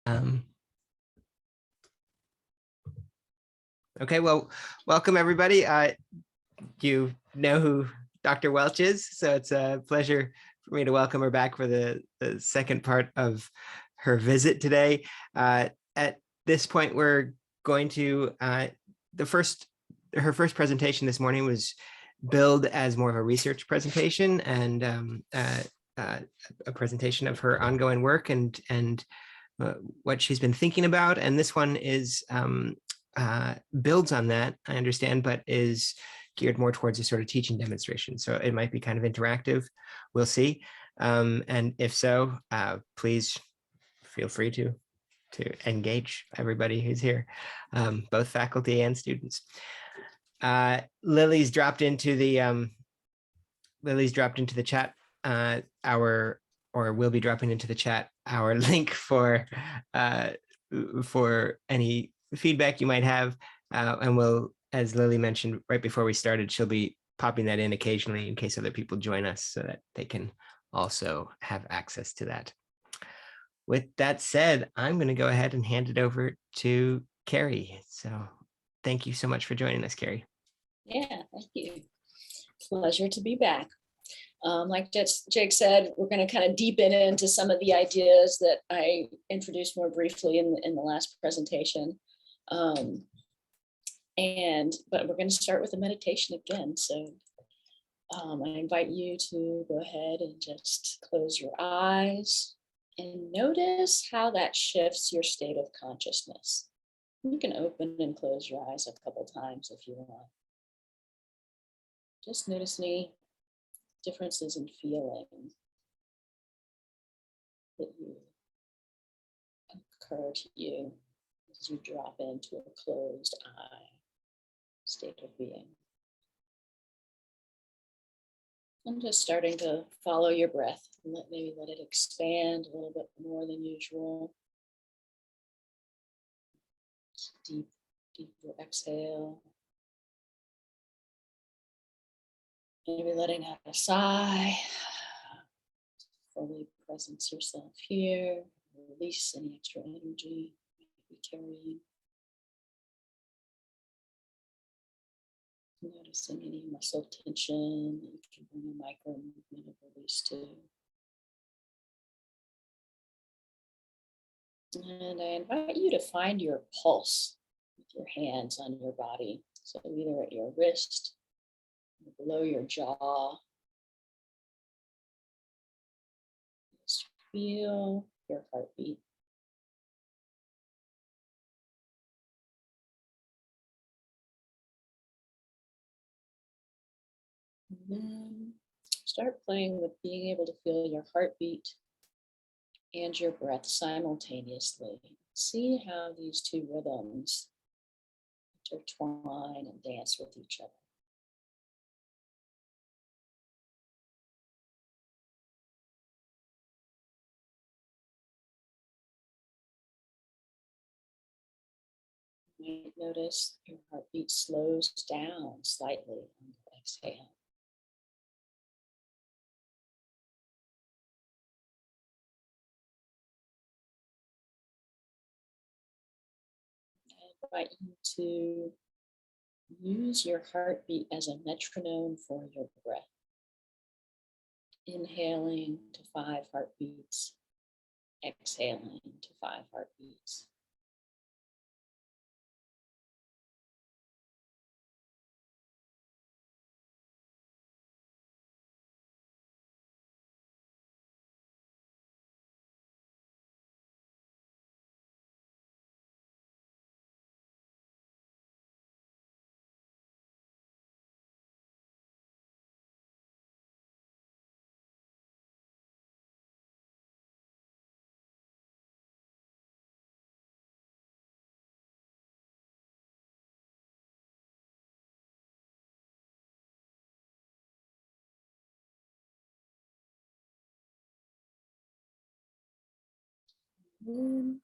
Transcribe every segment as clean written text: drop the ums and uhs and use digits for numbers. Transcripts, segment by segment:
Okay, well, welcome everybody. You know who Dr. Welch is, so it's a pleasure for me to welcome her back for the second part of her visit today. At this point, we're going to, her first presentation this morning was billed as more of a research presentation and a presentation of her ongoing work and what she's been thinking about. And this one is builds on that, I understand, but is geared more towards a sort of teaching demonstration. So it might be kind of interactive. We'll see. And if so, please feel free to engage everybody who's here, both faculty and students. Lily's dropped into the chat or will be dropping into the chat our link for any feedback you might have, and we'll, as Lily mentioned right before we started, she'll be popping that in occasionally in case other people join us so that they can also have access to that. With that said, I'm going to go ahead and hand it over to Carrie. So thank you so much for joining us, Carrie. Yeah, thank you. Pleasure to be back. Like Jake said, we're going to kind of deepen into some of the ideas that I introduced more briefly in the last presentation. But we're going to start with a meditation again. So I invite you to go ahead and just close your eyes and notice how that shifts your state of consciousness. You can open and close your eyes a couple times if you want. Just notice any differences in feeling that occur to you as you drop into a closed eye state of being. I'm just starting to follow your breath and maybe let it expand a little bit more than usual. Deeper exhale. Maybe letting out a sigh. Fully presence yourself here. Release any extra energy you might be carrying. Noticing any muscle tension. You can bring a micro movement of release to. And I invite you to find your pulse with your hands on your body. So either at your wrist, or below your jaw. Just feel your heartbeat. And then start playing with being able to feel your heartbeat and your breath simultaneously. See how these two rhythms intertwine and dance with each other. You might notice your heartbeat slows down slightly on the exhale. I invite you to use your heartbeat as a metronome for your breath. Inhaling to 5 heartbeats, exhaling to 5 heartbeats. Then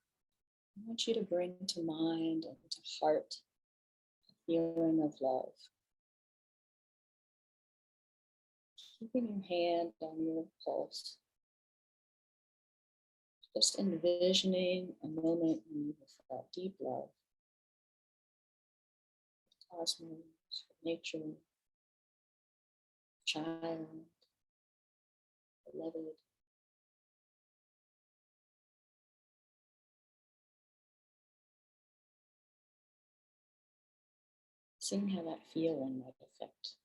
I want you to bring to mind and to heart a feeling of love. Keeping your hand on your pulse. Just envisioning a moment when you have felt deep love, cosmos, nature, child, beloved. Seeing how that feeling might affect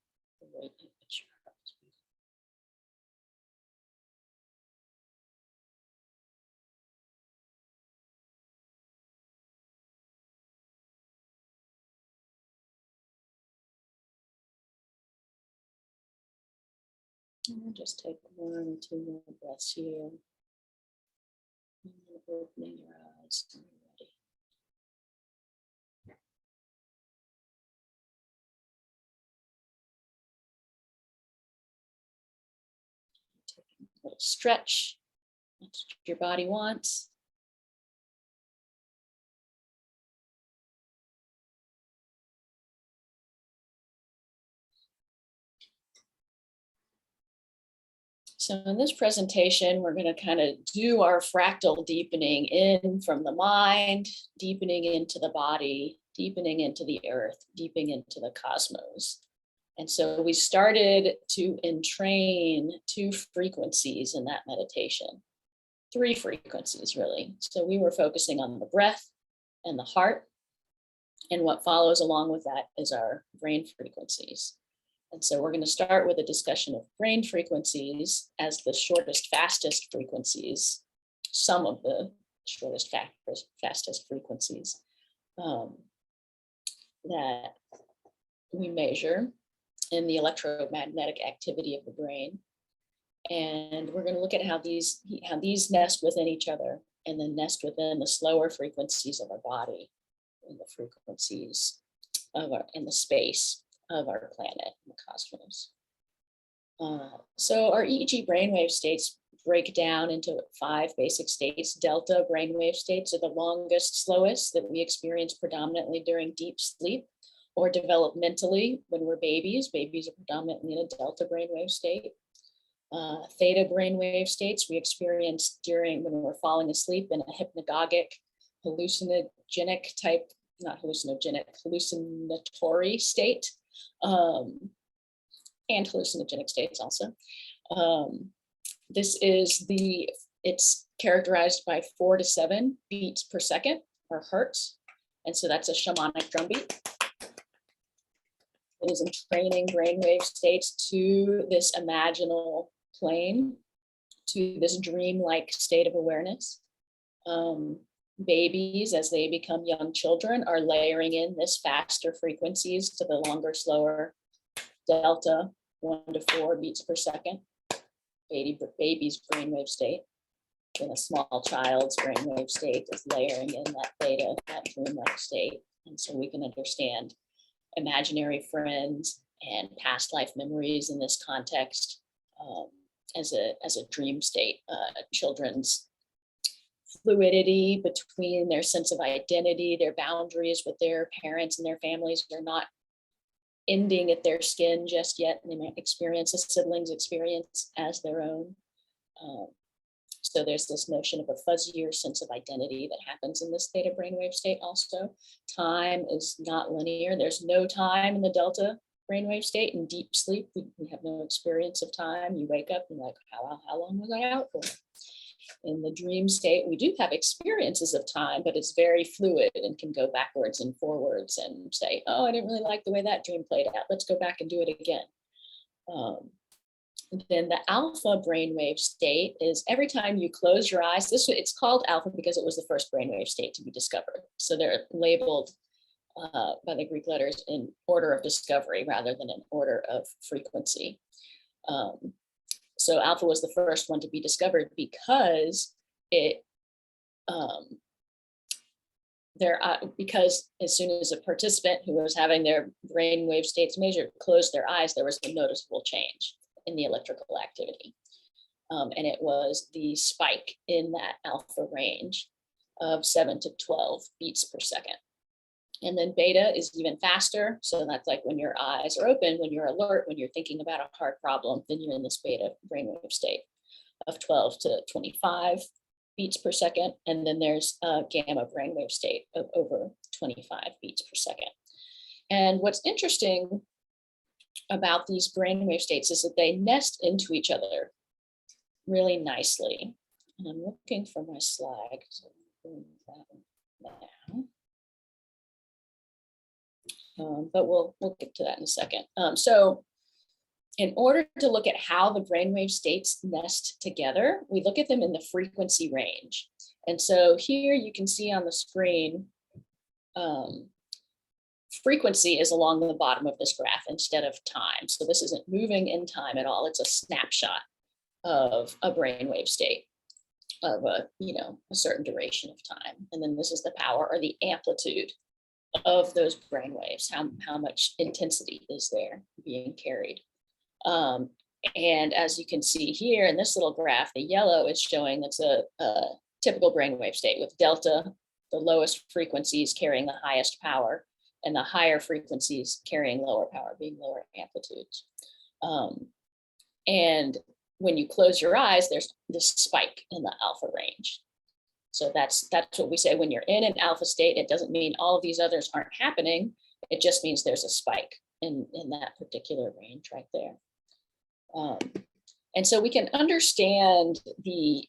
the rate at which your heart is beating. And we'll just take 1 or 2 more breaths here. And then opening your eyes when you're ready. Taking a little stretch. That's what your body wants. So in this presentation, we're going to kind of do our fractal deepening in from the mind, deepening into the body, deepening into the earth, deepening into the cosmos. And so we started to entrain 2 frequencies in that meditation, 3 frequencies really. So we were focusing on the breath and the heart. And what follows along with that is our brain frequencies. And so we're going to start with a discussion of brain frequencies as the shortest, fastest frequencies, some of the shortest, fastest frequencies that we measure in the electromagnetic activity of the brain. And we're going to look at how these nest within each other and then nest within the slower frequencies of our body and the frequencies of in the space of our planet, the cosmos. So our EEG brainwave states break down into 5 basic states. Delta brainwave states are the longest, slowest that we experience predominantly during deep sleep or developmentally when we're babies. Babies are predominantly in a delta brainwave state. Theta brainwave states we experience when we're falling asleep in a hypnagogic, hallucinogenic type, not hallucinogenic, hallucinatory state. And hallucinogenic states also. It's characterized by 4 to 7 beats per second or hertz. And so that's a shamanic drumbeat. It is entraining brainwave states to this imaginal plane, to this dreamlike state of awareness. Babies, as they become young children, are layering in this faster frequencies to the longer, slower delta, 1 to 4 beats per second. Baby's brainwave state. Then a small child's brainwave state is layering in that theta, that dreamlike state. And so we can understand imaginary friends and past life memories in this context as a dream state. Children's fluidity between their sense of identity, their boundaries with their parents and their families are not ending at their skin just yet, and they might experience a sibling's experience as their own. So there's this notion of a fuzzier sense of identity that happens in this theta brainwave state also. Time is not linear. There's no time in the delta brainwave state. In deep sleep, we have no experience of time. You wake up and you're like, how long was I out for? In the dream state, we do have experiences of time, but it's very fluid and can go backwards and forwards and say, oh, I didn't really like the way that dream played out. Let's go back and do it again. Then the alpha brainwave state is every time you close your eyes. It's called alpha because it was the first brainwave state to be discovered. So they're labeled by the Greek letters in order of discovery rather than in order of frequency. So alpha was the first one to be discovered because because as soon as a participant who was having their brainwave states measured closed their eyes, there was a noticeable change in the electrical activity. And it was the spike in that alpha range of 7 to 12 beats per second. And then beta is even faster. So that's like when your eyes are open, when you're alert, when you're thinking about a hard problem, then you're in this beta brainwave state of 12 to 25 beats per second, and then there's a gamma brainwave state of over 25 beats per second. And what's interesting about these brainwave states is that they nest into each other really nicely. And I'm looking for my slide, so I'm doing that now. But we'll get to that in a second. So in order to look at how the brainwave states nest together, we look at them in the frequency range. And so here you can see on the screen, frequency is along the bottom of this graph instead of time. So this isn't moving in time at all. It's a snapshot of a brainwave state of a certain duration of time. And then this is the power or the amplitude of those brainwaves, how much intensity is there being carried. And as you can see here in this little graph, the yellow is showing that's a typical brainwave state with delta, the lowest frequencies carrying the highest power, and the higher frequencies carrying lower power, being lower amplitudes. And when you close your eyes, there's this spike in the alpha range. So that's what we say when you're in an alpha state. It doesn't mean all of these others aren't happening. It just means there's a spike in that particular range right there. And so we can understand the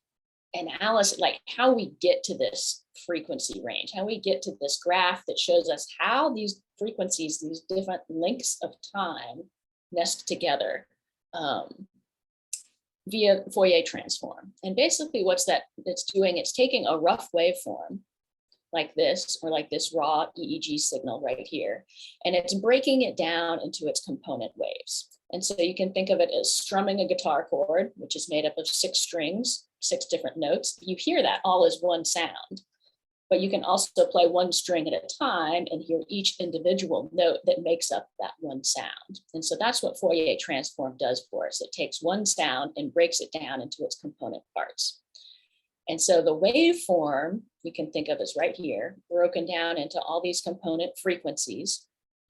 analysis, like how we get to this frequency range, how we get to this graph that shows us how these frequencies, these different lengths of time nest together via Fourier transform. And basically what's it's doing, it's taking a rough waveform like this, or like this raw EEG signal right here, and it's breaking it down into its component waves. And so you can think of it as strumming a guitar chord, which is made up of 6 strings, 6 different notes. You hear that all as one sound, but you can also play one string at a time and hear each individual note that makes up that one sound. And so that's what Fourier transform does for us. It takes one sound and breaks it down into its component parts. And so the waveform you can think of as right here, broken down into all these component frequencies.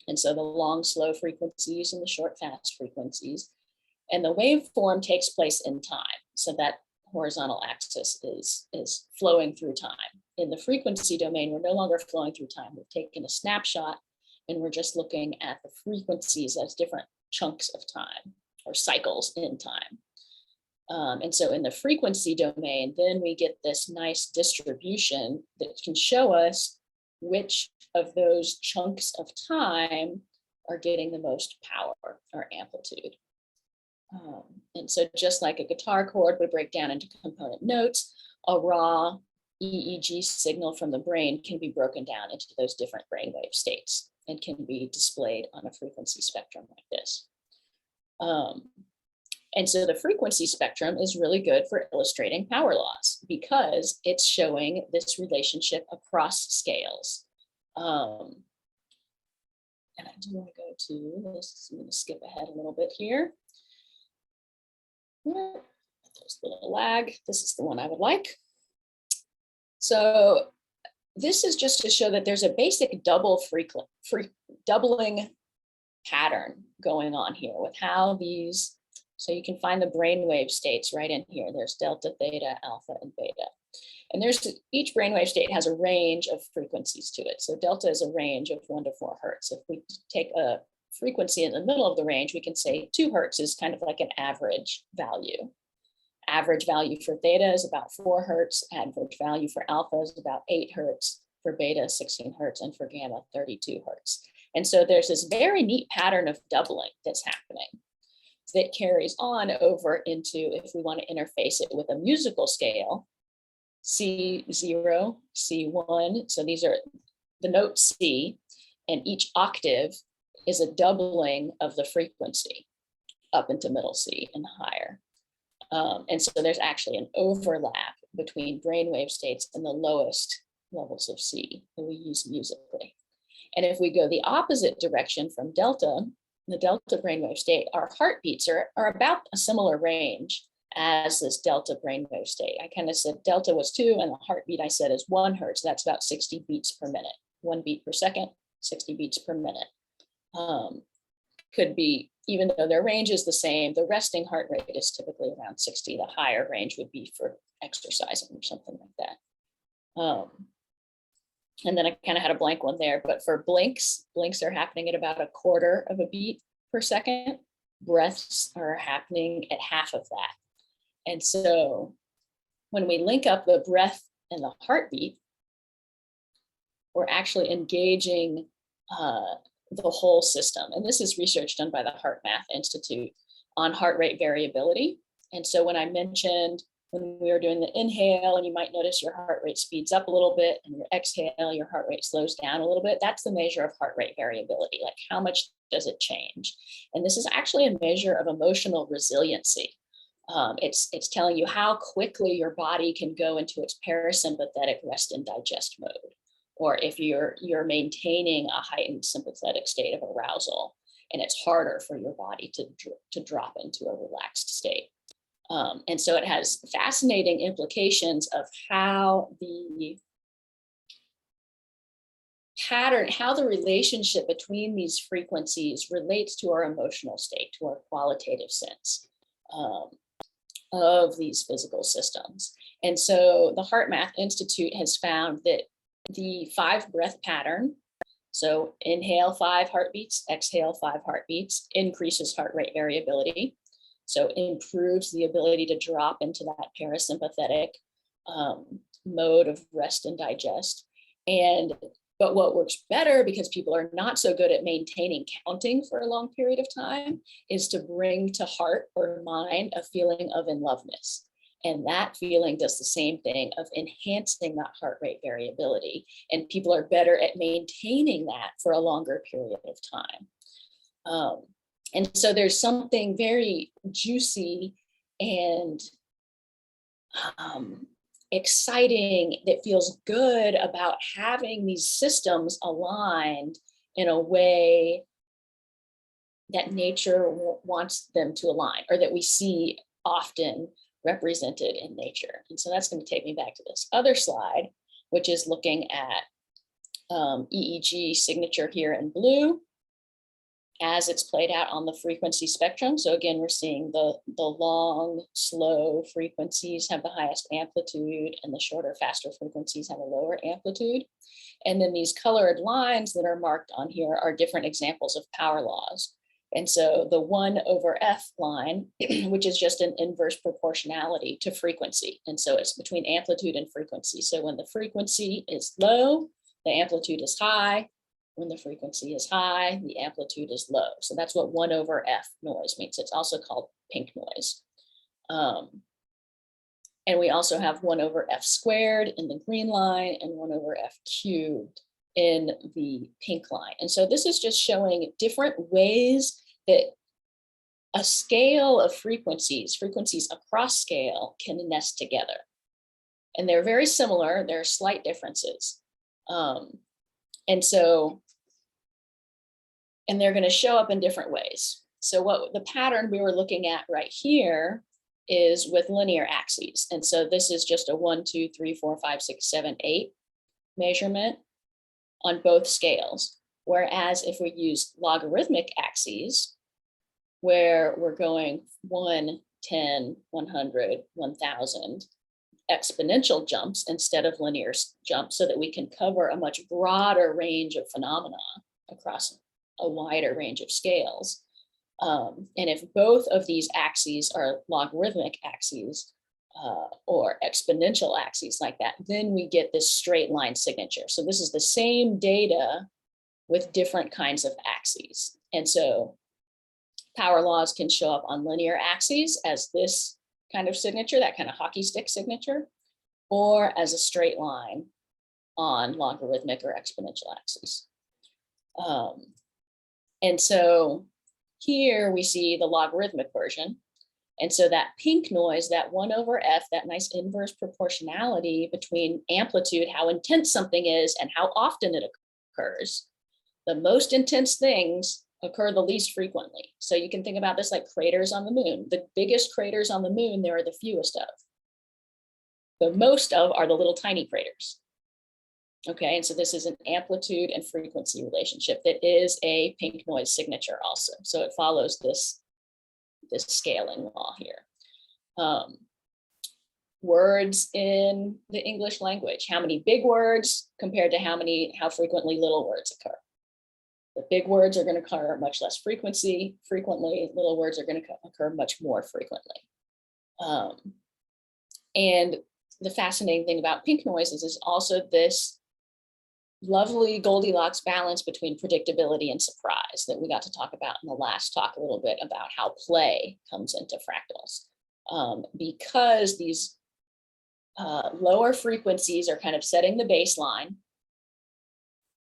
And so the long, slow frequencies and the short, fast frequencies. And the waveform takes place in time. So that horizontal axis is flowing through time. In the frequency domain, we're no longer flowing through time. We've taken a snapshot and we're just looking at the frequencies as different chunks of time or cycles in time. And so in the frequency domain, then we get this nice distribution that can show us which of those chunks of time are getting the most power or amplitude. And so just like a guitar chord would break down into component notes, a raw EEG signal from the brain can be broken down into those different brainwave states and can be displayed on a frequency spectrum like this. And so the frequency spectrum is really good for illustrating power laws because it's showing this relationship across scales. And I do want to go to this. I'm going to skip ahead a little bit here. There's a little lag. This is the one I would like. So this is just to show that there's a basic doubling pattern going on here with how these. So you can find the brainwave states right in here. There's delta, theta, alpha, and beta. And each brainwave state has a range of frequencies to it. So delta is a range of 1 to 4 hertz. If we take a frequency in the middle of the range, we can say 2 hertz is kind of like an average value. Average value for theta is about 4 hertz. Average value for alpha is about 8 hertz. For beta, 16 hertz. And for gamma, 32 hertz. And so there's this very neat pattern of doubling that's happening that carries on over into, if we want to interface it with a musical scale, C0, C1. So these are the note C, and each octave is a doubling of the frequency up into middle C and higher. And so there's actually an overlap between brainwave states and the lowest levels of C that we use musically. And if we go the opposite direction from delta, the delta brainwave state, our heartbeats are about a similar range as this delta brainwave state. I kind of said delta was 2 and the heartbeat I said is 1 hertz. That's about 60 beats per minute. 1 beat per second, 60 beats per minute. could be, even though their range is the same, the resting heart rate is typically around 60. The higher range would be for exercising or something like that. And then I kind of had a blank one there, but for blinks are happening at about 1/4 of a beat per second. Breaths are happening at half of that. And so when we link up the breath and the heartbeat, we're actually engaging the whole system. And this is research done by the HeartMath Institute on heart rate variability. And so when I mentioned when we were doing the inhale, and you might notice your heart rate speeds up a little bit, and your exhale, your heart rate slows down a little bit, that's the measure of heart rate variability. Like, how much does it change? And this is actually a measure of emotional resiliency. It's telling you how quickly your body can go into its parasympathetic rest and digest mode, or if you're maintaining a heightened sympathetic state of arousal, and it's harder for your body to drop into a relaxed state. And so it has fascinating implications of how the pattern, how the relationship between these frequencies relates to our emotional state, to our qualitative sense of these physical systems. And so the HeartMath Institute has found that the 5 breath pattern, so inhale 5 heartbeats, exhale 5 heartbeats, increases heart rate variability. So improves the ability to drop into that parasympathetic mode of rest and digest. But what works better, because people are not so good at maintaining counting for a long period of time, is to bring to heart or mind a feeling of in loveness. And that feeling does the same thing of enhancing that heart rate variability. And people are better at maintaining that for a longer period of time. And so there's something very juicy and exciting that feels good about having these systems aligned in a way that nature wants them to align, or that we see often represented in nature. And so that's going to take me back to this other slide, which is looking at EEG signature here in blue as it's played out on the frequency spectrum. So again, we're seeing the long, slow frequencies have the highest amplitude, and the shorter, faster frequencies have a lower amplitude. And then these colored lines that are marked on here are different examples of power laws. And so the 1/F line, which is just an inverse proportionality to frequency. And so it's between amplitude and frequency. So when the frequency is low, the amplitude is high. When the frequency is high, the amplitude is low. So that's what 1/F noise means. It's also called pink noise. And we also have 1/F squared in the green line and 1/F cubed in the pink line. And so this is just showing different ways that a scale of frequencies across scale can nest together. And they're very similar, there are slight differences. And they're going to show up in different ways. So what the pattern we were looking at right here is with linear axes. And so this is just a 1, 2, 3, 4, 5, 6, 7, 8 measurement on both scales. Whereas if we use logarithmic axes, where we're going 1, 10, 100, 1000, exponential jumps instead of linear jumps, so that we can cover a much broader range of phenomena across a wider range of scales. And if both of these axes are logarithmic axes or exponential axes like that, then we get this straight line signature. So this is the same data with different kinds of axes. And so power laws can show up on linear axes as this kind of signature, that kind of hockey stick signature, or as a straight line on logarithmic or exponential axes. And so here we see the logarithmic version. And so that pink noise, that 1/F, that nice inverse proportionality between amplitude, how intense something is, and how often it occurs. The most intense things occur the least frequently. So you can think about this like craters on the moon. The biggest craters on the moon, there are the fewest of. The most of are the little tiny craters. Okay, and so this is an amplitude and frequency relationship that is a pink noise signature also. So it follows this scaling law here. Words in the English language, how many big words compared to how frequently little words occur. The big words are going to occur much less frequently, little words are going to occur much more frequently. And the fascinating thing about pink noises is also this lovely Goldilocks balance between predictability and surprise that we got to talk about in the last talk a little bit about how play comes into fractals. Because these lower frequencies are kind of setting the baseline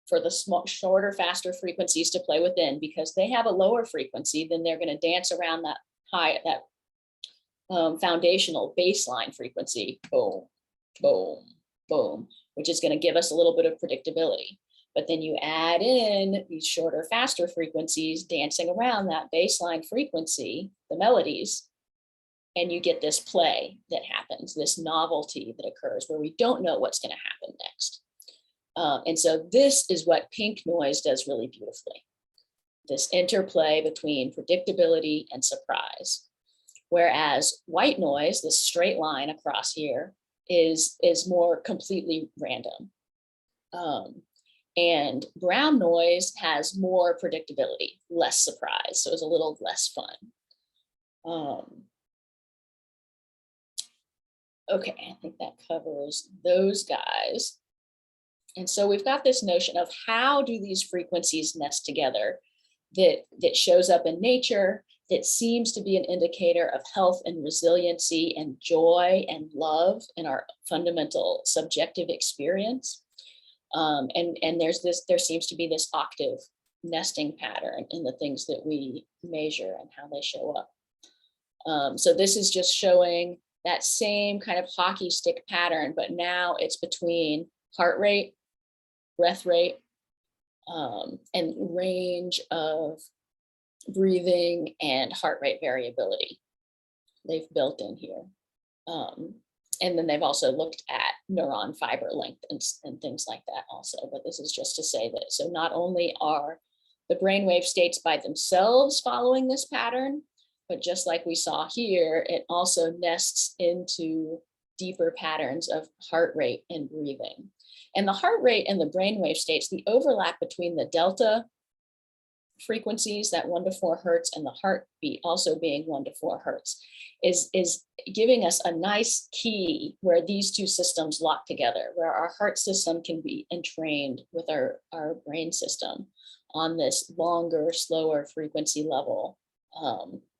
for the shorter, faster frequencies to play within, because they have a lower frequency, then they're going to dance around that foundational baseline frequency, boom, boom, boom, which is going to give us a little bit of predictability. But then you add in these shorter, faster frequencies dancing around that baseline frequency, the melodies, and you get this play that happens, this novelty that occurs where we don't know what's going to happen next. And so this is what pink noise does really beautifully, this interplay between predictability and surprise. Whereas white noise, this straight line across here, is more completely random. And brown noise has more predictability, less surprise, so it's a little less fun. Okay, I think that covers those guys. And so we've got this notion of how do these frequencies nest together that shows up in nature, that seems to be an indicator of health and resiliency and joy and love in our fundamental subjective experience. And there seems to be this octave nesting pattern in the things that we measure and how they show up. So this is just showing that same kind of hockey stick pattern, but now it's between heart rate, breath rate, and range of breathing and heart rate variability they've built in here. And then they've also looked at neuron fiber length and things like that also. But this is just to say that, so not only are the brainwave states by themselves following this pattern, but just like we saw here, it also nests into deeper patterns of heart rate and breathing. And the heart rate and the brainwave states, the overlap between the delta frequencies, that 1 to 4 hertz, and the heartbeat also being 1 to 4 hertz, is giving us a nice key where these two systems lock together, where our heart system can be entrained with our brain system on this longer, slower frequency level,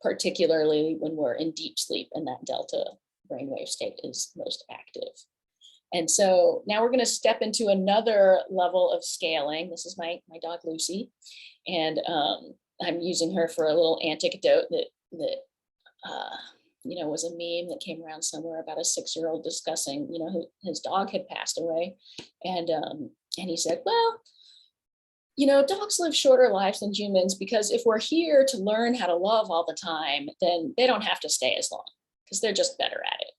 particularly when we're in deep sleep and that delta brainwave state is most active. And so now we're going to step into another level of scaling. This is my dog Lucy, and I'm using her for a little anecdote that was a meme that came around somewhere about a 6-year-old discussing, who his dog had passed away, and he said, well, dogs live shorter lives than humans because if we're here to learn how to love all the time, then they don't have to stay as long because they're just better at it.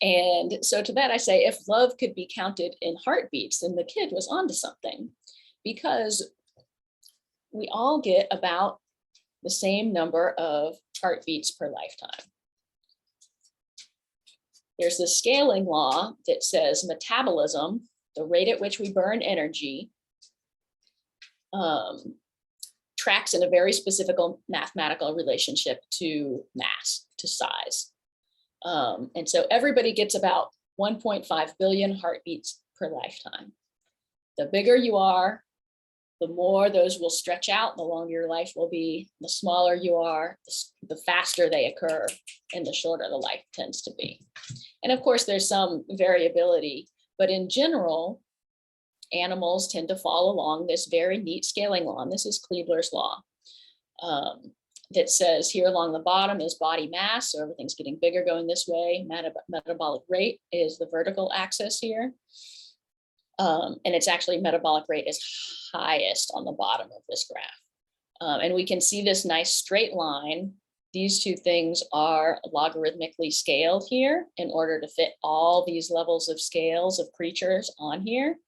And so to that I say, if love could be counted in heartbeats, then the kid was onto something, because we all get about the same number of heartbeats per lifetime. There's this scaling law that says metabolism, the rate at which we burn energy, tracks in a very specific mathematical relationship to mass, to size. And so everybody gets about 1.5 billion heartbeats per lifetime. The bigger you are, the more those will stretch out, the longer your life will be. The smaller you are, the faster they occur, and the shorter the life tends to be. And of course, there's some variability, but in general, animals tend to fall along this very neat scaling law. And this is Kleebler's law. That says here along the bottom is body mass, so everything's getting bigger going this way. Metabolic rate is the vertical axis here. And it's actually metabolic rate is highest on the bottom of this graph. And we can see this nice straight line These two things are logarithmically scaled here in order to fit all these levels of scales of creatures on here.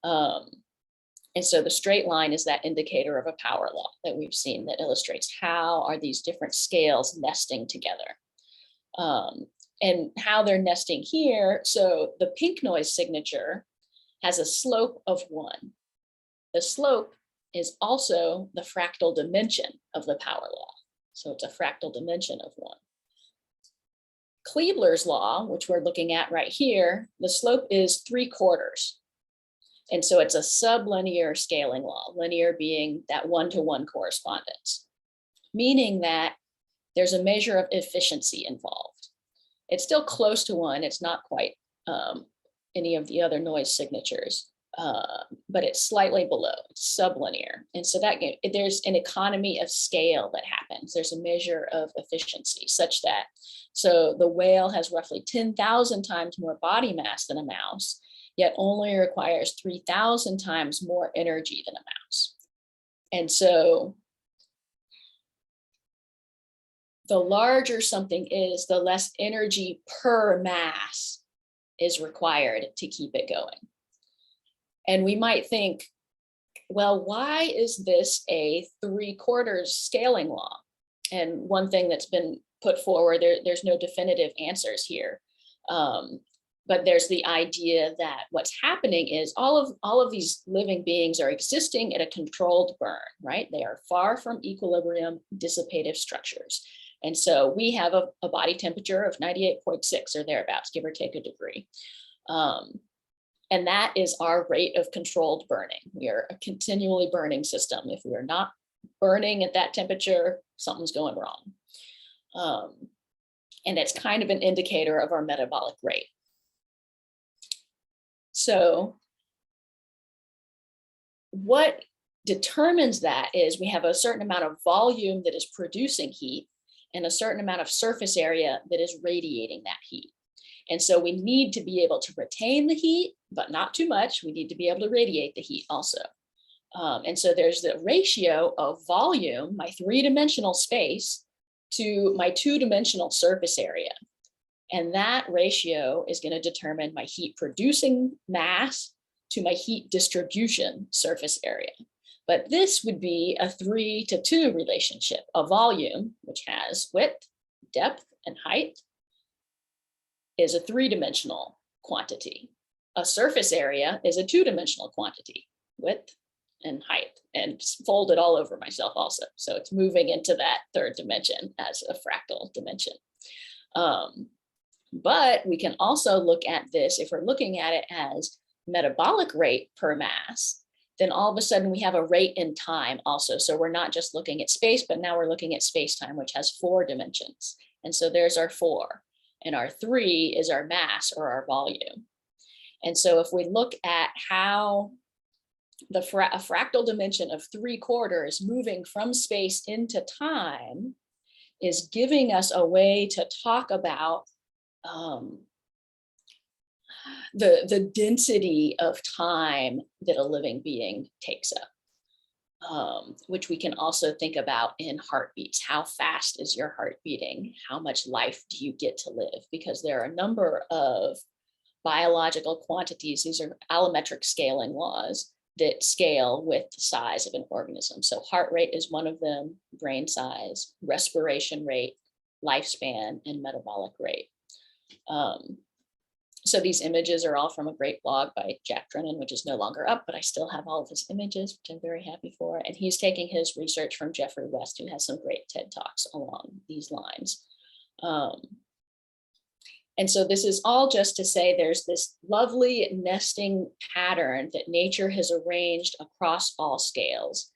And so the straight line is that indicator of a power law that we've seen that illustrates how are these different scales nesting together. And how they're nesting here. So the pink noise signature has a slope of 1. The slope is also the fractal dimension of the power law. So it's a fractal dimension of 1. Kleebler's law, which we're looking at right here, the slope is 3/4. And so it's a sublinear scaling law, linear being that 1-to-1 correspondence, meaning that there's a measure of efficiency involved. It's still close to 1. It's not quite any of the other noise signatures, but it's slightly below. It's sublinear. And so that there's an economy of scale that happens. There's a measure of efficiency such that, so the whale has roughly 10,000 times more body mass than a mouse, yet only requires 3,000 times more energy than a mouse. And so the larger something is, the less energy per mass is required to keep it going. And we might think, well, why is this a 3/4 scaling law? And one thing that's been put forward, there's no definitive answers here. But there's the idea that what's happening is all of these living beings are existing at a controlled burn, right? They are far from equilibrium dissipative structures. And so we have a body temperature of 98.6 or thereabouts, give or take a degree. And that is our rate of controlled burning. We are a continually burning system. If we are not burning at that temperature, something's going wrong. And it's kind of an indicator of our metabolic rate. So what determines that is we have a certain amount of volume that is producing heat and a certain amount of surface area that is radiating that heat. And so we need to be able to retain the heat, but not too much. We need to be able to radiate the heat also. And so there's the ratio of volume, my 3-dimensional space, to my 2-dimensional surface area. And that ratio is going to determine my heat producing mass to my heat distribution surface area. But this would be a 3-to-2 relationship. A volume, which has width, depth, and height, is a 3-dimensional quantity. A surface area is a 2-dimensional quantity, width and height, and folded all over myself also. So it's moving into that 3rd dimension as a fractal dimension. But we can also look at this, if we're looking at it as metabolic rate per mass, then all of a sudden we have a rate in time also. So we're not just looking at space, but now we're looking at space-time, which has 4 dimensions. And so there's our 4. And our 3 is our mass or our volume. And so if we look at how a fractal dimension of 3/4 moving from space into time is giving us a way to talk about the density of time that a living being takes up, which we can also think about in heartbeats. How fast is your heart beating? How much life do you get to live? Because there are a number of biological quantities. These are allometric scaling laws that scale with the size of an organism. So heart rate is one of them, brain size, respiration rate, lifespan, and metabolic rate. So these images are all from a great blog by Jack Drennan, which is no longer up, but I still have all of his images, which I'm very happy for. And he's taking his research from Jeffrey West, who has some great TED Talks along these lines. And so this is all just to say there's this lovely nesting pattern that nature has arranged across all scales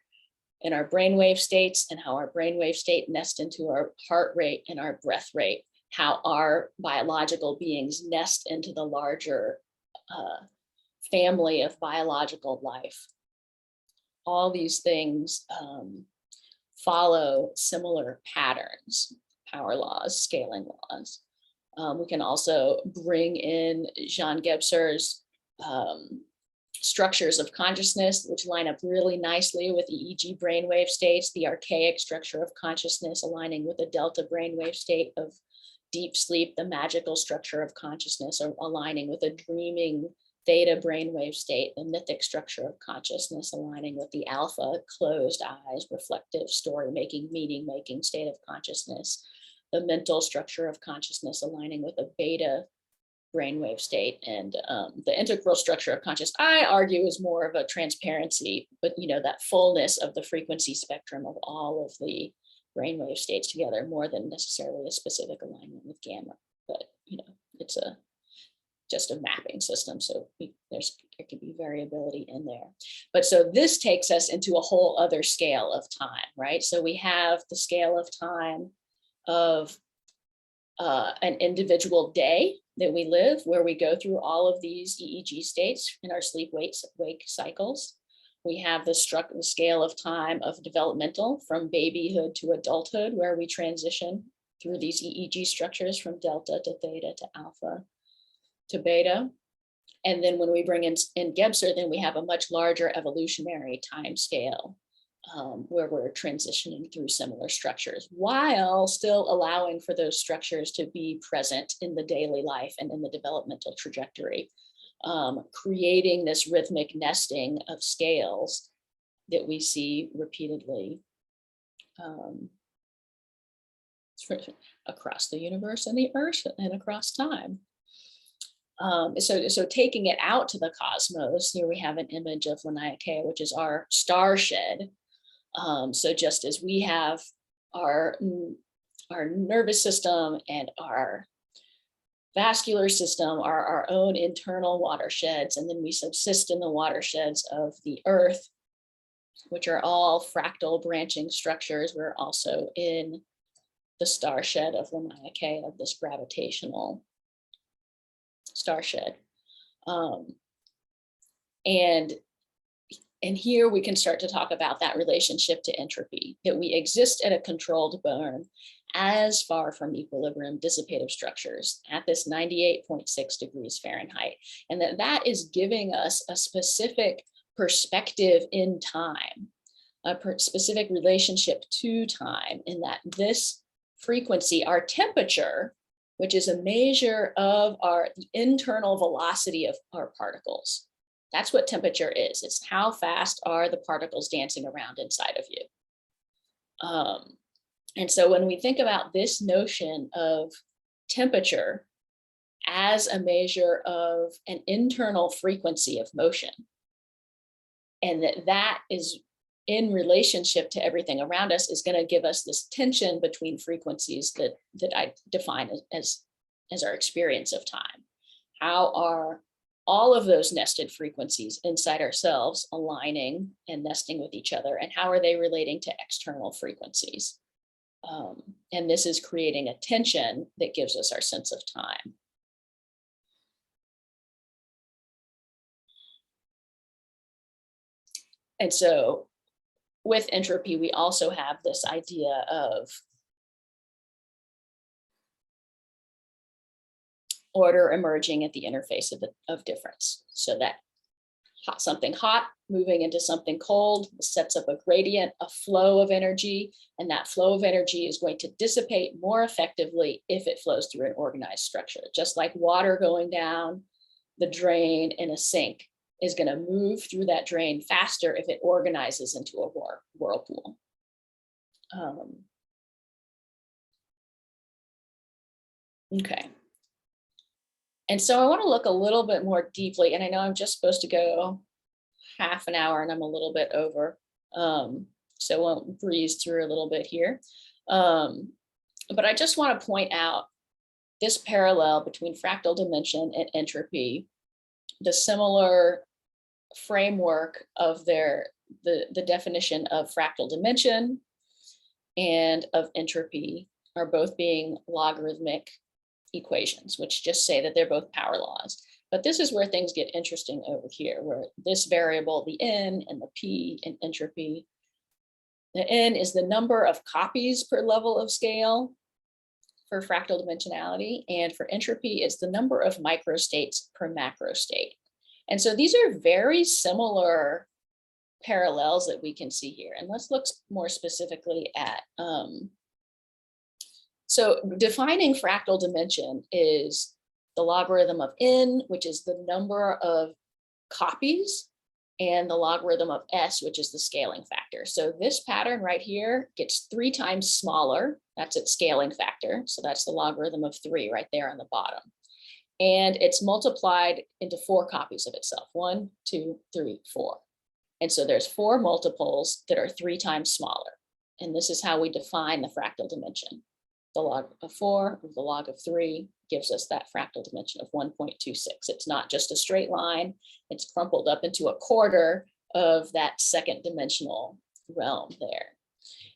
in our brainwave states, and how our brainwave state nests into our heart rate and our breath rate, how our biological beings nest into the larger family of biological life. All these things follow similar patterns, power laws, scaling laws. We can also bring in Jean Gebser's structures of consciousness, which line up really nicely with EEG brainwave states, the archaic structure of consciousness aligning with the delta brainwave state of deep sleep, the magical structure of consciousness aligning with a dreaming theta brainwave state, the mythic structure of consciousness aligning with the alpha, closed eyes, reflective, story-making, meaning-making state of consciousness, the mental structure of consciousness aligning with a beta brainwave state, and the integral structure of consciousness, I argue, is more of a transparency, but that fullness of the frequency spectrum of all of the brainwave states together, more than necessarily a specific alignment with gamma. But it's just a mapping system, so there can be variability in there. But so this takes us into a whole other scale of time, right? So we have the scale of time of an individual day that we live, where we go through all of these EEG states in our sleep-wake cycles. We have the scale of time of developmental, from babyhood to adulthood, where we transition through these EEG structures from delta to theta to alpha to beta. And then when we bring in Gebser, then we have a much larger evolutionary time scale, where we're transitioning through similar structures while still allowing for those structures to be present in the daily life and in the developmental trajectory, creating this rhythmic nesting of scales that we see repeatedly across the universe and the earth and across time. So taking it out to the cosmos, here we have an image of Laniakea, which is our star shed. So just as we have our nervous system and our vascular system are our own internal watersheds, and then we subsist in the watersheds of the earth, which are all fractal branching structures. We're also in the star shed of Laniakea, of this gravitational star shed. And here we can start to talk about that relationship to entropy, that we exist at a controlled burn as far from equilibrium dissipative structures at this 98.6 degrees Fahrenheit. And that is giving us a specific perspective in time, a specific relationship to time, in that this frequency, our temperature, which is a measure of the internal velocity of our particles. That's what temperature is. It's how fast are the particles dancing around inside of you. And so when we think about this notion of temperature as a measure of an internal frequency of motion, and that is in relationship to everything around us, is going to give us this tension between frequencies that I define as our experience of time. How are all of those nested frequencies inside ourselves aligning and nesting with each other, and how are they relating to external frequencies? And this is creating a tension that gives us our sense of time. And so with entropy, we also have this idea of order emerging at the interface of difference. So that something hot moving into something cold sets up a gradient, a flow of energy, and that flow of energy is going to dissipate more effectively if it flows through an organized structure. Just like water going down the drain in a sink is going to move through that drain faster if it organizes into a whirlpool. Okay. And so I want to look a little bit more deeply, and I know I'm just supposed to go half an hour and I'm a little bit over, so I won't breeze through a little bit here. But I just want to point out this parallel between fractal dimension and entropy, the similar framework of the definition of fractal dimension and of entropy are both being logarithmic equations, which just say that they're both power laws. But this is where things get interesting over here, where this variable, the n and the p in entropy, the n is the number of copies per level of scale for fractal dimensionality, and for entropy, it's the number of microstates per macro state. And so these are very similar parallels that we can see here. And let's look more specifically at, so defining fractal dimension is the logarithm of n, which is the number of copies, and the logarithm of s, which is the scaling factor. So this pattern right here gets 3 times smaller. That's its scaling factor. So that's the logarithm of 3 right there on the bottom. And it's multiplied into 4 copies of itself. 1, 2, 3, 4. And so there's 4 multiples that are 3 times smaller. And this is how we define the fractal dimension. The log of 4 of the log of 3 gives us that fractal dimension of 1.26. It's not just a straight line. It's crumpled up into a quarter of that second dimensional realm there.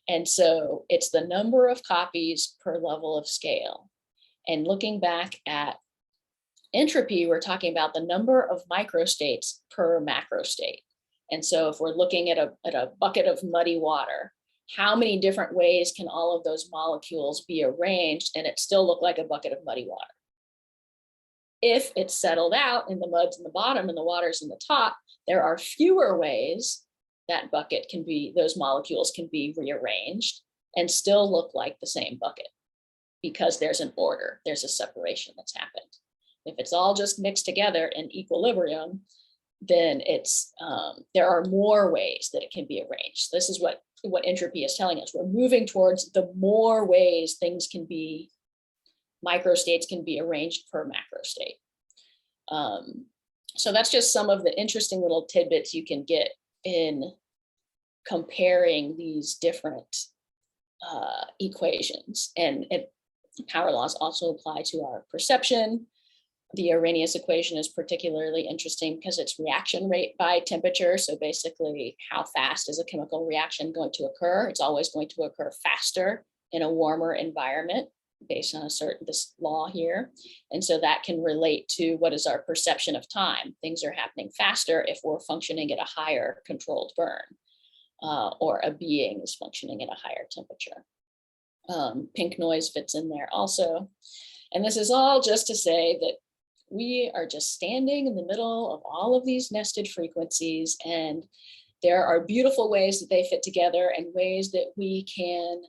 And so it's the number of copies per level of scale. And looking back at entropy, we're talking about the number of microstates per macro state. And so if we're looking at a bucket of muddy water, how many different ways can all of those molecules be arranged and it still look like a bucket of muddy water? If it's settled out and the mud's in the bottom and the water's in the top, there are fewer ways that bucket can be, those molecules can be rearranged and still look like the same bucket, because there's an order, there's a separation that's happened. If it's all just mixed together in equilibrium, then it's there are more ways that it can be arranged. This is what entropy is telling us. We're moving towards the more ways things can be, microstates can be arranged per macro state. So that's just some of the interesting little tidbits you can get in comparing these different equations. And power laws also apply to our perception. The Arrhenius equation is particularly interesting because it's reaction rate by temperature. So basically, how fast is a chemical reaction going to occur? It's always going to occur faster in a warmer environment based on this law here. And so that can relate to what is our perception of time. Things are happening faster if we're functioning at a higher controlled burn, or a being is functioning at a higher temperature. Pink noise fits in there also. And this is all just to say that we are just standing in the middle of all of these nested frequencies, and there are beautiful ways that they fit together and ways that we can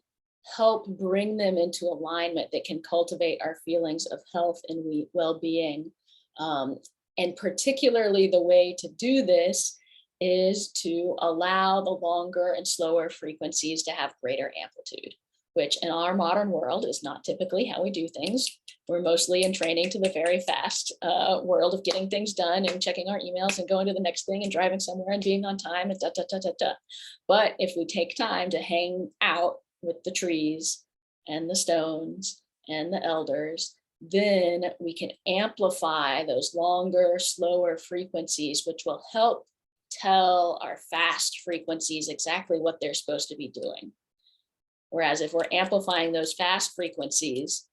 help bring them into alignment that can cultivate our feelings of health and well-being. And particularly the way to do this is to allow the longer and slower frequencies to have greater amplitude, which in our modern world is not typically how we do things. We're mostly in training to the very fast world of getting things done and checking our emails and going to the next thing and driving somewhere and being on time and da, da, da, da, da. But if we take time to hang out with the trees and the stones and the elders, then we can amplify those longer, slower frequencies, which will help tell our fast frequencies exactly what they're supposed to be doing. Whereas if we're amplifying those fast frequencies,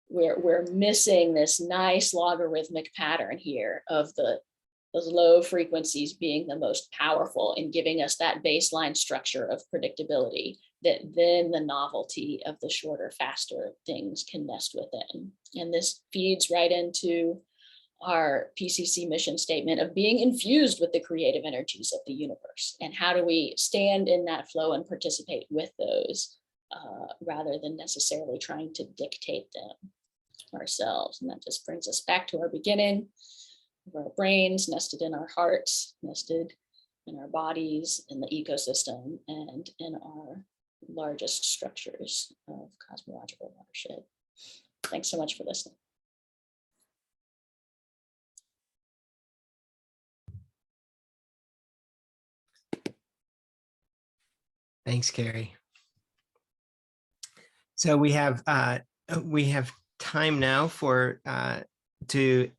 we're missing this nice logarithmic pattern here of those low frequencies being the most powerful in giving us that baseline structure of predictability that then the novelty of the shorter, faster things can nest within. And this feeds right into our PCC mission statement of being infused with the creative energies of the universe. And how do we stand in that flow and participate with those rather than necessarily trying to dictate them ourselves. And that just brings us back to our beginning of our brains, nested in our hearts, nested in our bodies, in the ecosystem, and in our largest structures of cosmological watershed. Thanks so much for listening. Thanks, Carrie. So we have time now for to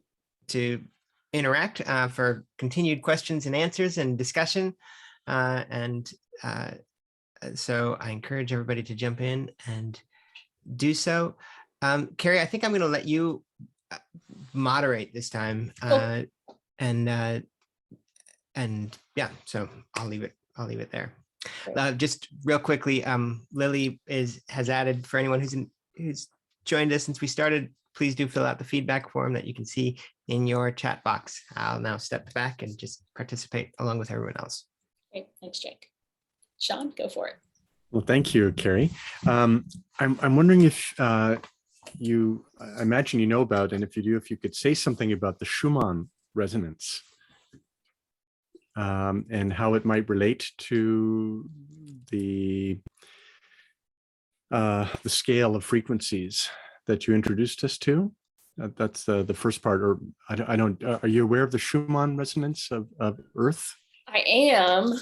interact for continued questions and answers and discussion, so I encourage everybody to jump in and do so. Carrie, I think I'm going to let you moderate this time, and yeah, so I'll leave it there. Just real quickly, Lily has added, for anyone who's joined us since we started, please do fill out the feedback form that you can see in your chat box. I'll now step back and just participate along with everyone else. Great, thanks, Jake. Sean, go for it. Well, thank you, Carrie. I'm wondering if I imagine you know about, and if you do, if you could say something about the Schumann resonance and how it might relate to the scale of frequencies that you introduced us to. That's the first part. Or I don't. Are you aware of the Schumann resonance of Earth? I am,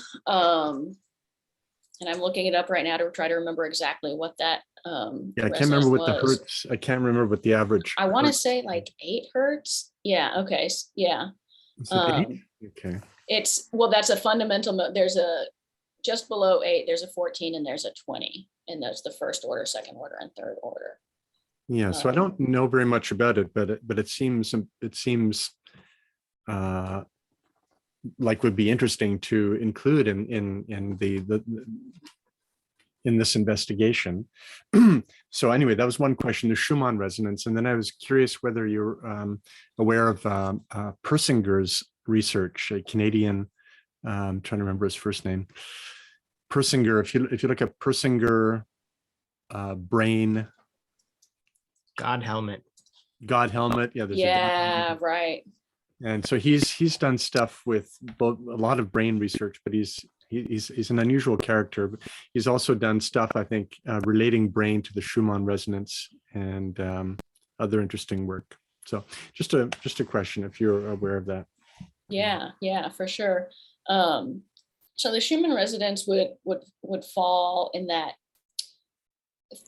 and I'm looking it up right now to try to remember exactly what that yeah, I can't remember what the hertz. I can't remember what the average. I want to say like 8 hertz. Yeah. Okay. Yeah. Is it 8? Okay. It's, well, that's a fundamental. There's a just below 8. There's a 14 and there's a 20, and that's the first order, second order, and third order. Yeah. So I don't know very much about it, but it seems like would be interesting to include in this investigation. So anyway, that was one question, the Schumann resonance. And then I was curious whether you're aware of Persinger's research, a Canadian, I'm trying to remember his first name. Persinger, if you look at Persinger brain. God helmet. Yeah. Yeah, right. And so he's done stuff with both a lot of brain research, but he's an unusual character. But he's also done stuff, I think, relating brain to the Schumann resonance and other interesting work. So just a question, if you're aware of that. Yeah, for sure. So the Schumann resonance would fall in that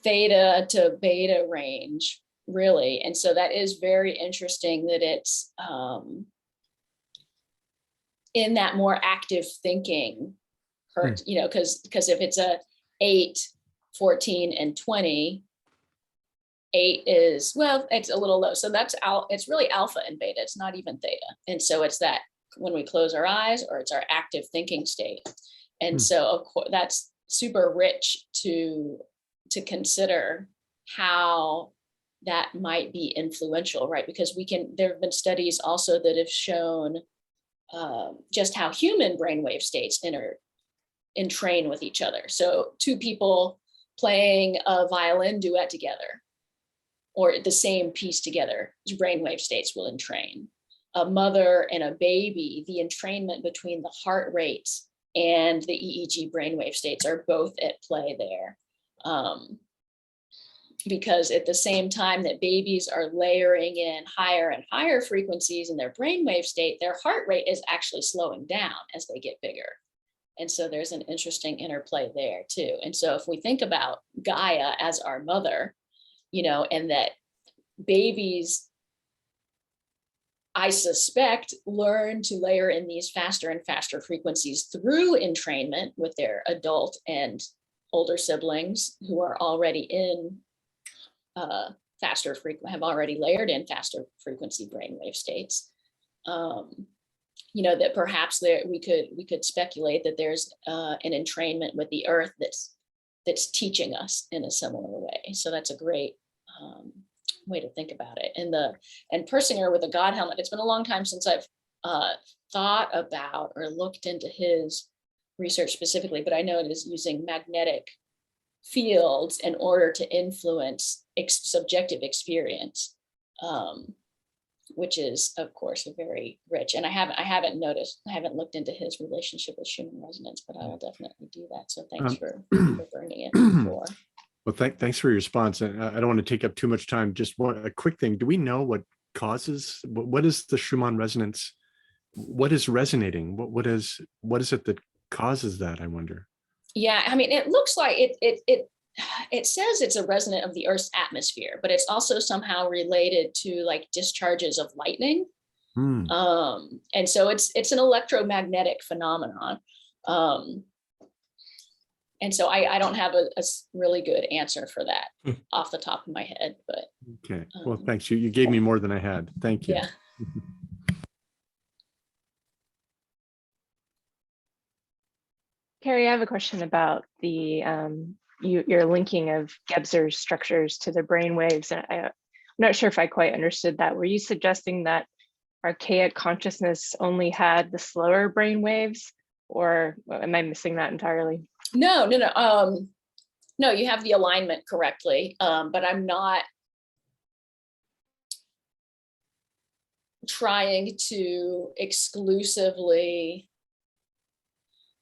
theta to beta range, really. And so that is very interesting that it's in that more active thinking hertz, you know, because if it's a 8, 14, and 20, 8 is, well, it's a little low. So that's it's really alpha and beta. It's not even theta. And so it's that when we close our eyes, or it's our active thinking state. And so of course that's super rich to consider how that might be influential, right? Because there have been studies also that have shown just how human brainwave states entrain with each other. So 2 people playing a violin duet together, or the same piece together, brainwave states will entrain. A mother and a baby, the entrainment between the heart rates and the EEG brainwave states are both at play there. Because at the same time that babies are layering in higher and higher frequencies in their brainwave state, their heart rate is actually slowing down as they get bigger. And so there's an interesting interplay there too. And so if we think about Gaia as our mother, you know, and that babies, I suspect, learn to layer in these faster and faster frequencies through entrainment with their adult and older siblings who are already in have already layered in faster frequency brainwave states. You know, that perhaps we could speculate that there's an entrainment with the earth that's teaching us in a similar way. So that's a great way to think about it. And Persinger with a God helmet, it's been a long time since I've thought about or looked into his research specifically, but I know it is using magnetic fields in order to influence subjective experience, which is of course a very rich. And I haven't looked into his relationship with Schumann resonance, but I will definitely do that. So thanks for bringing it forward. Well, thanks for your response. And I don't want to take up too much time. Just a quick thing. Do we know what is the Schumann resonance? What is resonating? What is it that causes that, I wonder? Yeah, I mean, it looks like it says it's a resonant of the Earth's atmosphere, but it's also somehow related to like discharges of lightning. And so it's an electromagnetic phenomenon. And so I don't have a really good answer for that off the top of my head, but. Okay, well, thanks. You gave me more than I had. Thank you. Yeah. Carrie, I have a question about the your linking of Gebser's structures to the brain waves. And I not sure if I quite understood that. Were you suggesting that archaic consciousness only had the slower brain waves, or am I missing that entirely? No, you have the alignment correctly, but I'm not trying to exclusively,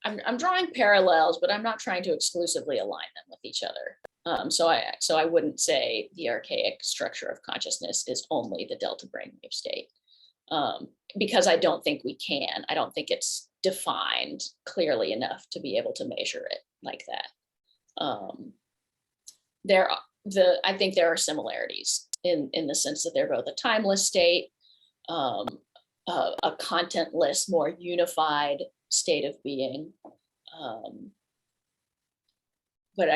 I'm drawing parallels, but I'm not trying to exclusively align them with each other. So I wouldn't say the archaic structure of consciousness is only the delta brainwave state, because I don't think we can. I don't think it's defined clearly enough to be able to measure it like that. I think there are similarities in the sense that they're both a timeless state, a contentless, more unified state of being. But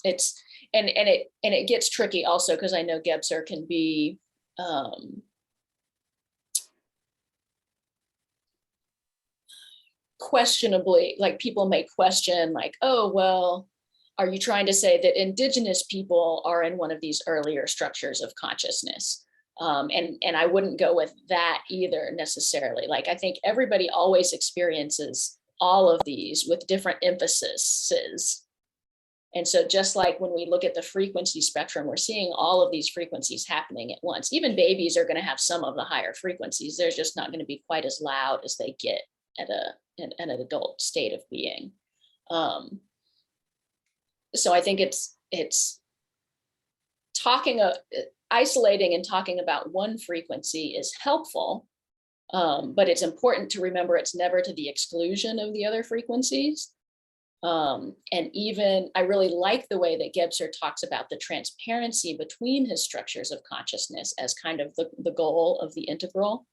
it's and it gets tricky also because I know Gebser can be questionably, like people may question, like, oh, well, are you trying to say that indigenous people are in one of these earlier structures of consciousness? And I wouldn't go with that either necessarily. Like, I think everybody always experiences all of these with different emphases. And so just like when we look at the frequency spectrum, we're seeing all of these frequencies happening at once. Even babies are going to have some of the higher frequencies. They're just not going to be quite as loud as they get at an adult state of being. So I think it's isolating and talking about one frequency is helpful, but it's important to remember it's never to the exclusion of the other frequencies. And even I really like the way that Gebser talks about the transparency between his structures of consciousness as kind of the goal of the integral,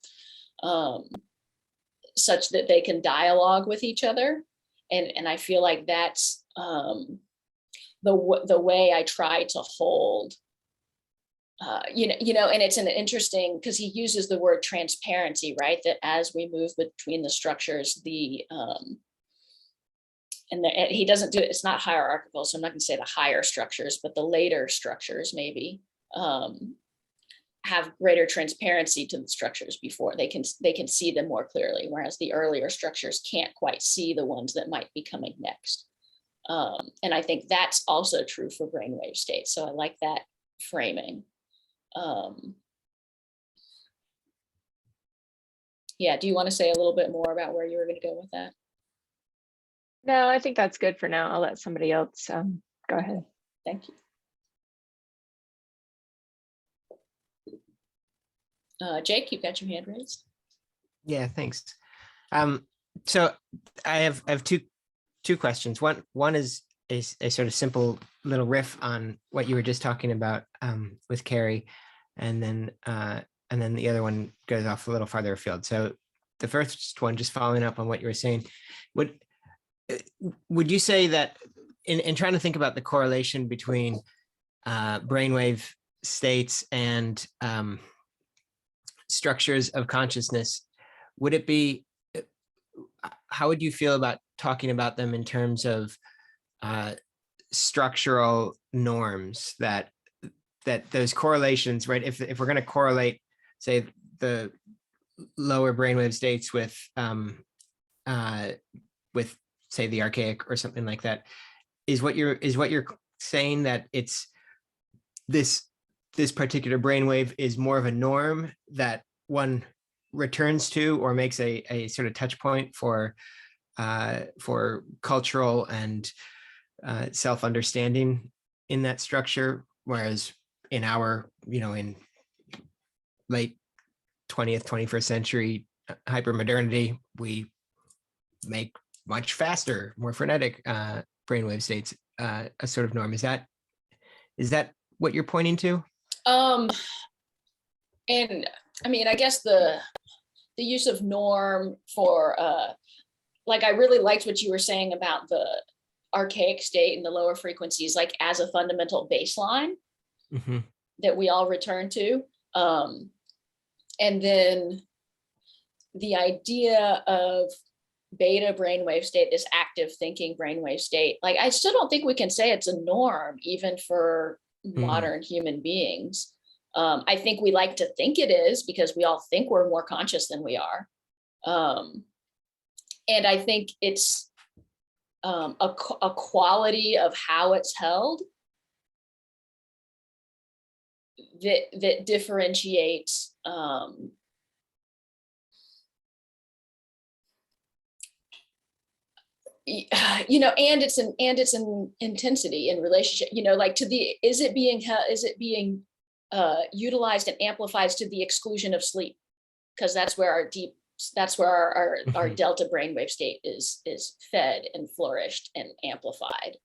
such that they can dialogue with each other. And I feel like that's the way I try to hold, and it's an interesting, because he uses the word transparency, right? That as we move between the structures, he doesn't do it, it's not hierarchical, so I'm not going to say the higher structures, but the later structures maybe have greater transparency to the structures before they can see them more clearly, whereas the earlier structures can't quite see the ones that might be coming next. And I think that's also true for brainwave states. So I like that framing. Do you want to say a little bit more about where you were going to go with that? No, I think that's good for now. I'll let somebody else go ahead. Thank you. Jake, you've got your hand raised. Yeah, thanks. So I have two questions. One is a sort of simple little riff on what you were just talking about with Carrie, and then the other one goes off a little farther afield. So the first one, just following up on what you were saying, would you say that in trying to think about the correlation between brainwave states and structures of consciousness, would it be, how would you feel about talking about them in terms of structural norms, that those correlations, right? If we're going to correlate, say, the lower brainwave states with say the archaic or something like that, is what you're saying that it's this particular brainwave is more of a norm that one returns to or makes a sort of touch point for cultural and self-understanding in that structure, whereas in our, in late 20th, 21st century hypermodernity, we make much faster, more frenetic brainwave states a sort of norm. Is that what you're pointing to? And I mean, I guess the use of norm for like, I really liked what you were saying about the archaic state and the lower frequencies, like as a fundamental baseline that we all return to. And then the idea of beta brainwave state, this active thinking brainwave state, like I still don't think we can say it's a norm even for modern human beings. I think we like to think it is because we all think we're more conscious than we are. And I think it's a quality of how it's held that differentiates you know, and it's an intensity in relationship, you know, like is it being utilized and amplified to the exclusion of sleep? Because that's where our delta brainwave state is fed and flourished and amplified.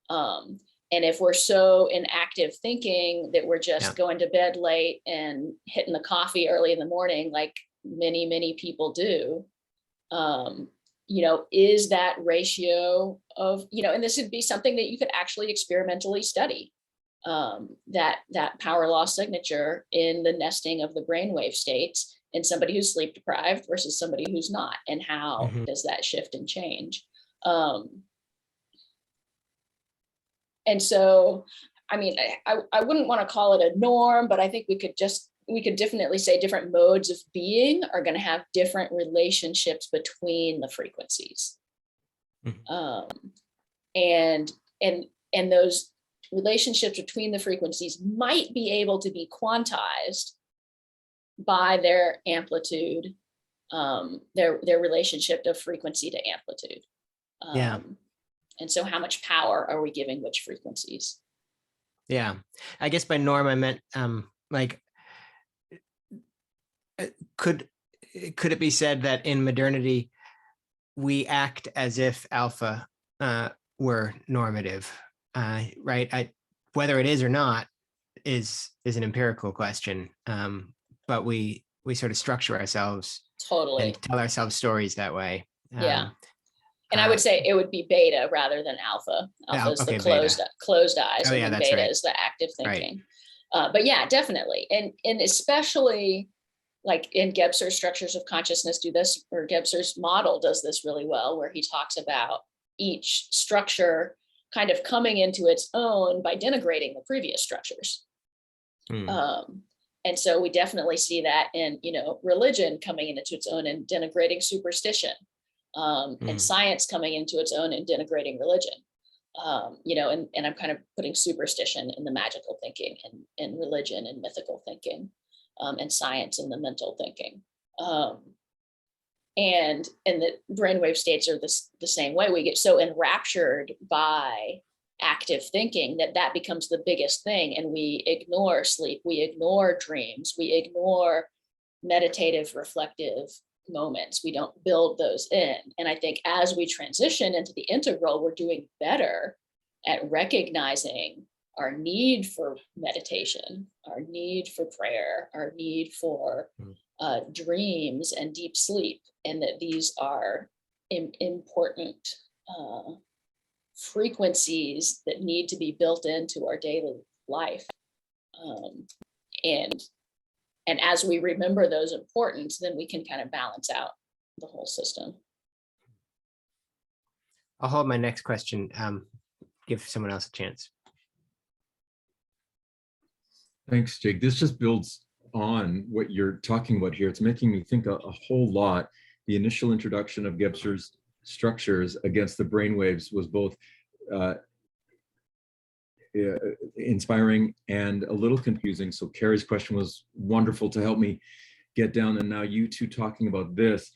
And if we're so in active thinking that we're just going to bed late and hitting the coffee early in the morning, like many people do, you know, is that ratio of, you know, and this would be something that you could actually experimentally study, that power law signature in the nesting of the brainwave states in somebody who's sleep deprived versus somebody who's not, and how does that shift and change. And so, I mean, I wouldn't want to call it a norm, but I think we could definitely say different modes of being are going to have different relationships between the frequencies. And those relationships between the frequencies might be able to be quantized by their amplitude, their relationship of frequency to amplitude. And so how much power are we giving which frequencies? Yeah, I guess by norm, I meant like, could it be said that in modernity, we act as if alpha were normative, right? Whether it is or not is an empirical question, but we sort of structure ourselves totally and tell ourselves stories that way. And I would say it would be beta rather than alpha. Alpha is the closed eyes, and then beta is the active thinking. Right. But yeah, definitely, and especially like in Gebser's structures of consciousness do this, or Gebser's model does this really well, where he talks about each structure kind of coming into its own by denigrating the previous structures. And so we definitely see that in, you know, religion coming into its own and denigrating superstition. And science coming into its own and denigrating religion, you know, and I'm kind of putting superstition in the magical thinking, and religion and mythical thinking, and science in the mental thinking. And the brainwave states are the same way. We get so enraptured by active thinking that becomes the biggest thing, and we ignore sleep, we ignore dreams, we ignore meditative, reflective moments. We don't build those in. And I think as we transition into the integral, we're doing better at recognizing our need for meditation, our need for prayer, our need for dreams and deep sleep, and that these are important frequencies that need to be built into our daily life. And as we remember those importance, then we can kind of balance out the whole system. I'll hold my next question, give someone else a chance. Thanks, Jake. This just builds on what you're talking about here. It's making me think a whole lot. The initial introduction of Gebser's structures against the brainwaves was both inspiring and a little confusing. So Carrie's question was wonderful to help me get down. And now you two talking about this,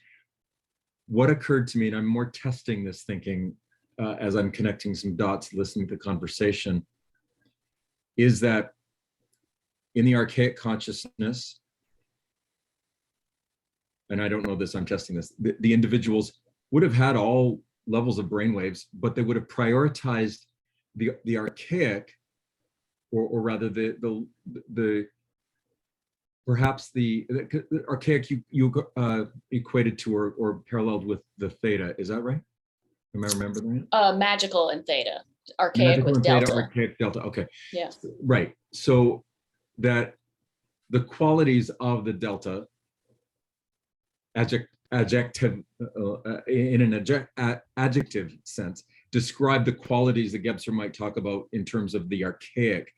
what occurred to me, and I'm more testing this thinking as I'm connecting some dots, listening to the conversation, is that in the archaic consciousness, and I don't know this, I'm testing this, the individuals would have had all levels of brainwaves, but they would have prioritized the archaic, or rather the perhaps the archaic you equated to or paralleled with the theta. Is that right? Am I remembering that? Magical and theta, archaic magical with delta. Theta, archaic delta. Okay. Yeah. Right. So that the qualities of the delta adjective in an adjective sense describe the qualities that Gebser might talk about in terms of the archaic.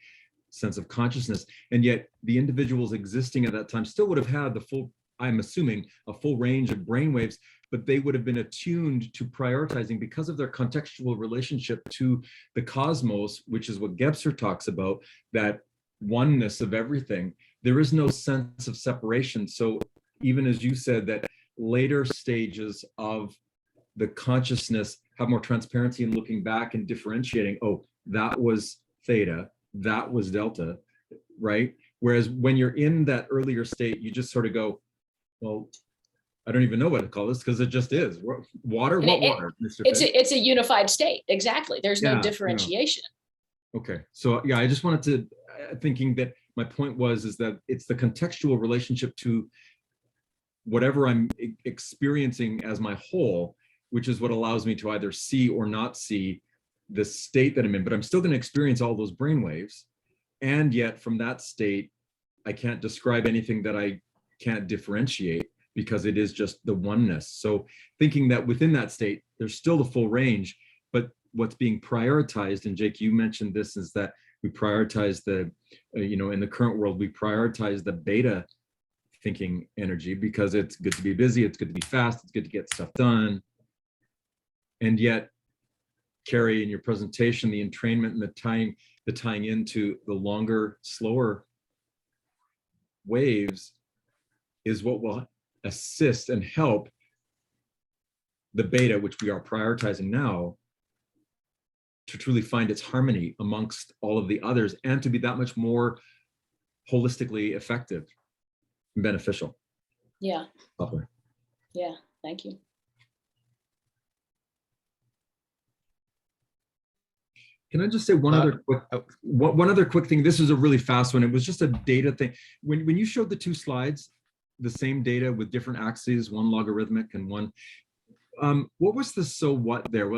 sense of consciousness. And yet the individuals existing at that time still would have had the full, I'm assuming, a full range of brainwaves, but they would have been attuned to prioritizing because of their contextual relationship to the cosmos, which is what Gebser talks about, that oneness of everything. There is no sense of separation. So even as you said, that later stages of the consciousness have more transparency in looking back and differentiating, oh, that was theta, that was delta, right? Whereas when you're in that earlier state, you just sort of go, well, I don't even know what to call this because it just is. Water, And what water, Mr. It's Fish? it's a unified state. Exactly. There's no Yeah, differentiation. Okay, so yeah, I just wanted to, thinking that my point is that it's the contextual relationship to whatever I'm experiencing as my whole, which is what allows me to either see or not see the state that I'm in, but I'm still going to experience all those brain waves. And yet from that state, I can't describe anything that I can't differentiate because it is just the oneness. So thinking that within that state, there's still the full range, but what's being prioritized, and Jake, you mentioned this, is that we prioritize the, in the current world, we prioritize the beta thinking energy because it's good to be busy, it's good to be fast, it's good to get stuff done. And yet, Carrie, in your presentation, the entrainment and the tying into the longer, slower waves is what will assist and help the beta, which we are prioritizing now, to truly find its harmony amongst all of the others and to be that much more holistically effective and beneficial. Yeah. Okay. Yeah. Thank you. Can I just say one other quick thing? This is a really fast one. It was just a data thing. When you showed the two slides, the same data with different axes, one logarithmic and one, what was the so what there?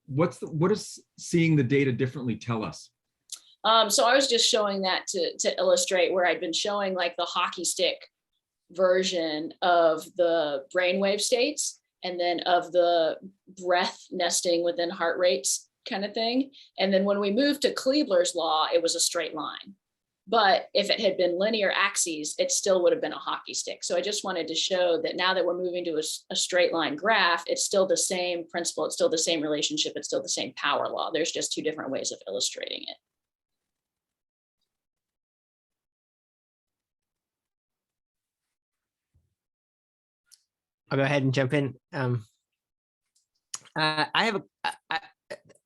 What does seeing the data differently tell us? So I was just showing that to illustrate where I'd been showing like the hockey stick version of the brainwave states and then of the breath nesting within heart rates kind of thing. And then when we moved to Kleebler's law, it was a straight line. But if it had been linear axes, it still would have been a hockey stick. So I just wanted to show that now that we're moving to a straight line graph, it's still the same principle. It's still the same relationship. It's still the same power law. There's just two different ways of illustrating it. I'll go ahead and jump in.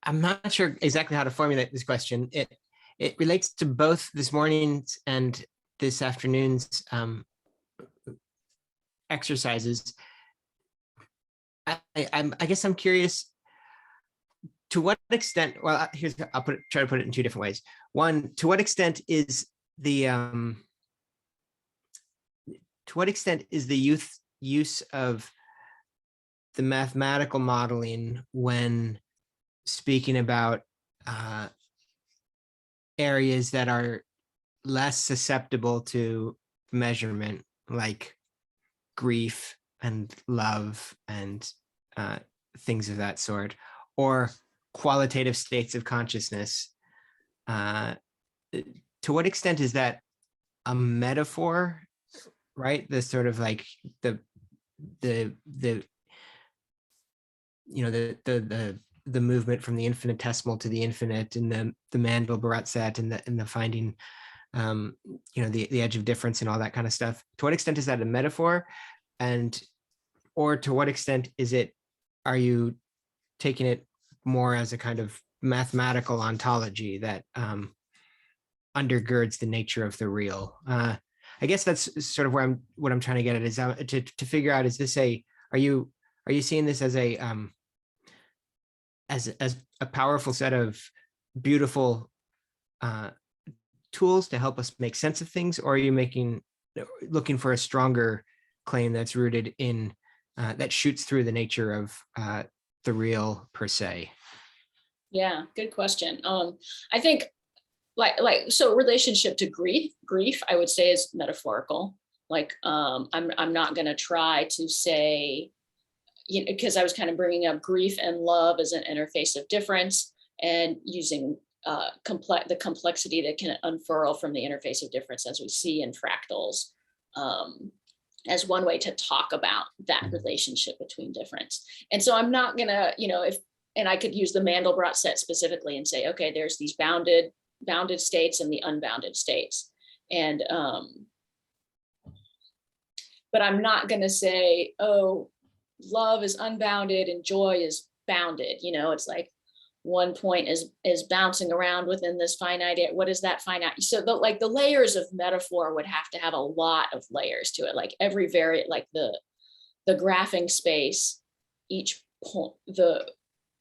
I'm not sure exactly how to formulate this question. It relates to both this morning's and this afternoon's exercises. I guess I'm curious to what extent. Well, I'll try to put it in two different ways. One, to what extent is the use of the mathematical modeling when speaking about areas that are less susceptible to measurement, like grief and love and things of that sort, or qualitative states of consciousness. To what extent is that a metaphor, right? The sort of like the movement from the infinitesimal to the infinite, and the Mandelbrot set, and the finding the edge of difference and all that kind of stuff. To what extent is that a metaphor, or to what extent are you taking it more as a kind of mathematical ontology that undergirds the nature of the real? I guess that's sort of what I'm trying to get at, is to figure out, is this are you seeing this as a powerful set of beautiful tools to help us make sense of things, or are you looking for a stronger claim that's rooted in that shoots through the nature of the real per se? Yeah, good question. I think so relationship to grief, I would say, is metaphorical. Like I'm not going to try to say, because I was kind of bringing up grief and love as an interface of difference, and using the complexity that can unfurl from the interface of difference, as we see in fractals, as one way to talk about that relationship between difference. And so I'm not gonna, and I could use the Mandelbrot set specifically and say, okay, there's these bounded states and the unbounded states. And, but I'm not gonna say, oh, love is unbounded and joy is bounded. It's like one point is bouncing around within this finite. What is that finite? So the layers of metaphor would have to have a lot of layers to it. Like every variant, like the graphing space, each point, the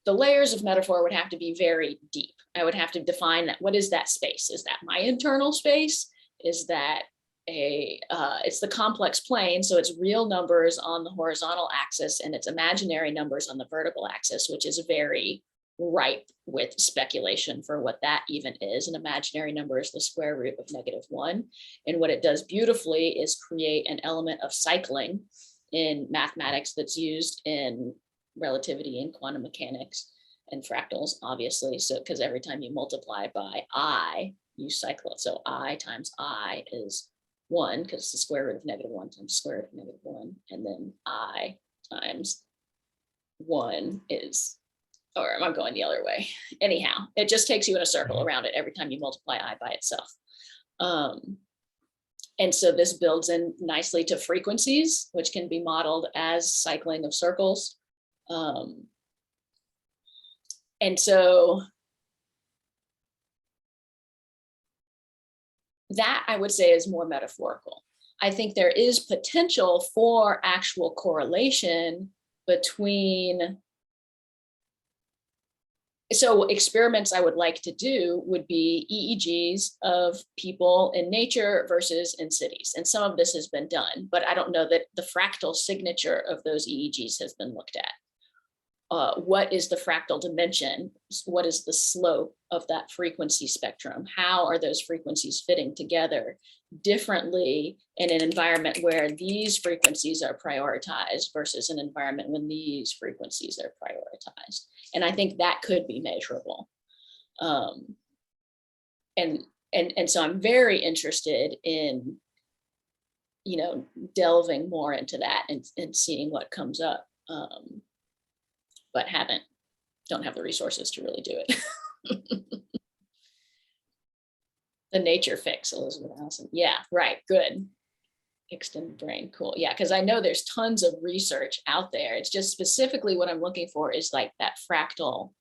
layers of metaphor would have to be very deep. I would have to define that. What is that space? Is that my internal space? Is that it's the complex plane, so it's real numbers on the horizontal axis and it's imaginary numbers on the vertical axis, which is very ripe with speculation for what that even is. An imaginary number is the square root of -1. And what it does beautifully is create an element of cycling in mathematics that's used in relativity and quantum mechanics and fractals, obviously. So, because every time you multiply by I, you cycle it. So I times I is 1, because it's the square root of -1 times the square root of -1. And then I times 1 is, or am I going the other way? Anyhow, it just takes you in a circle around it every time you multiply I by itself. And so this builds in nicely to frequencies, which can be modeled as cycling of circles. And so that I would say is more metaphorical. I think there is potential for actual correlation between, so experiments I would like to do would be EEGs of people in nature versus in cities. And some of this has been done, but I don't know that the fractal signature of those EEGs has been looked at. What is the fractal dimension? What is the slope of that frequency spectrum? How are those frequencies fitting together differently in an environment where these frequencies are prioritized versus an environment when these frequencies are prioritized? And I think that could be measurable. And so I'm very interested in, delving more into that and seeing what comes up. But don't have the resources to really do it. The nature fix, Elizabeth Allison. Yeah, right, good. Extended brain, cool. Yeah, because I know there's tons of research out there. It's just specifically what I'm looking for is like that fractal,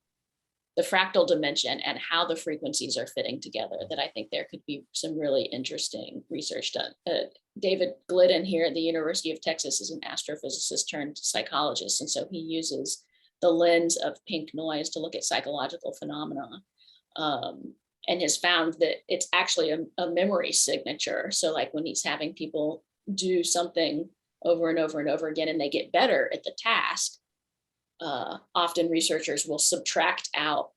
the fractal dimension and how the frequencies are fitting together, that I think there could be some really interesting research done. David Glidden here at the University of Texas is an astrophysicist turned psychologist. And so he uses the lens of pink noise to look at psychological phenomena, and has found that it's actually a memory signature. So like when he's having people do something over and over and over again and they get better at the task, often researchers will subtract out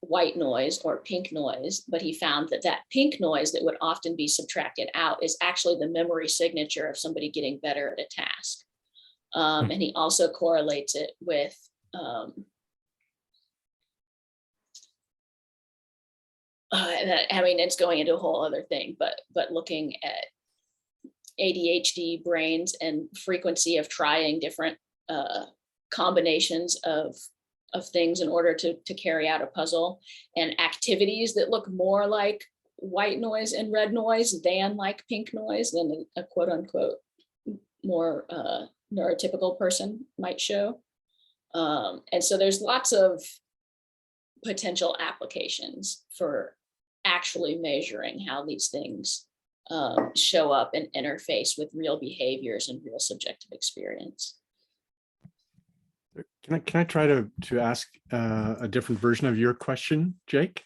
white noise or pink noise, but he found that pink noise that would often be subtracted out is actually the memory signature of somebody getting better at a task. And he also correlates it with it's going into a whole other thing, but looking at ADHD brains and frequency of trying different combinations of things in order to carry out a puzzle, and activities that look more like white noise and red noise than like pink noise than a quote unquote more neurotypical person might show. And so there's lots of potential applications for actually measuring how these things show up and interface with real behaviors and real subjective experience. Can I try to ask a different version of your question, Jake?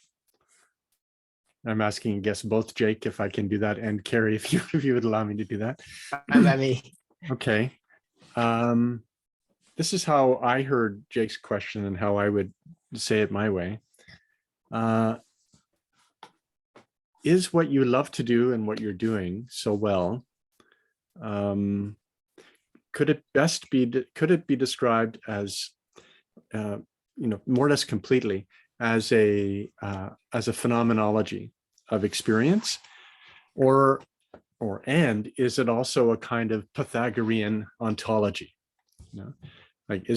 I'm asking, I guess, both Jake, if I can do that, and Carrie, if you would allow me to do that. Let me. Okay. This is how I heard Jake's question and how I would say it my way. Is what you love to do and what you're doing so well, could it be described as, more or less completely, as a phenomenology of experience, and is it also a kind of Pythagorean ontology? You know, like,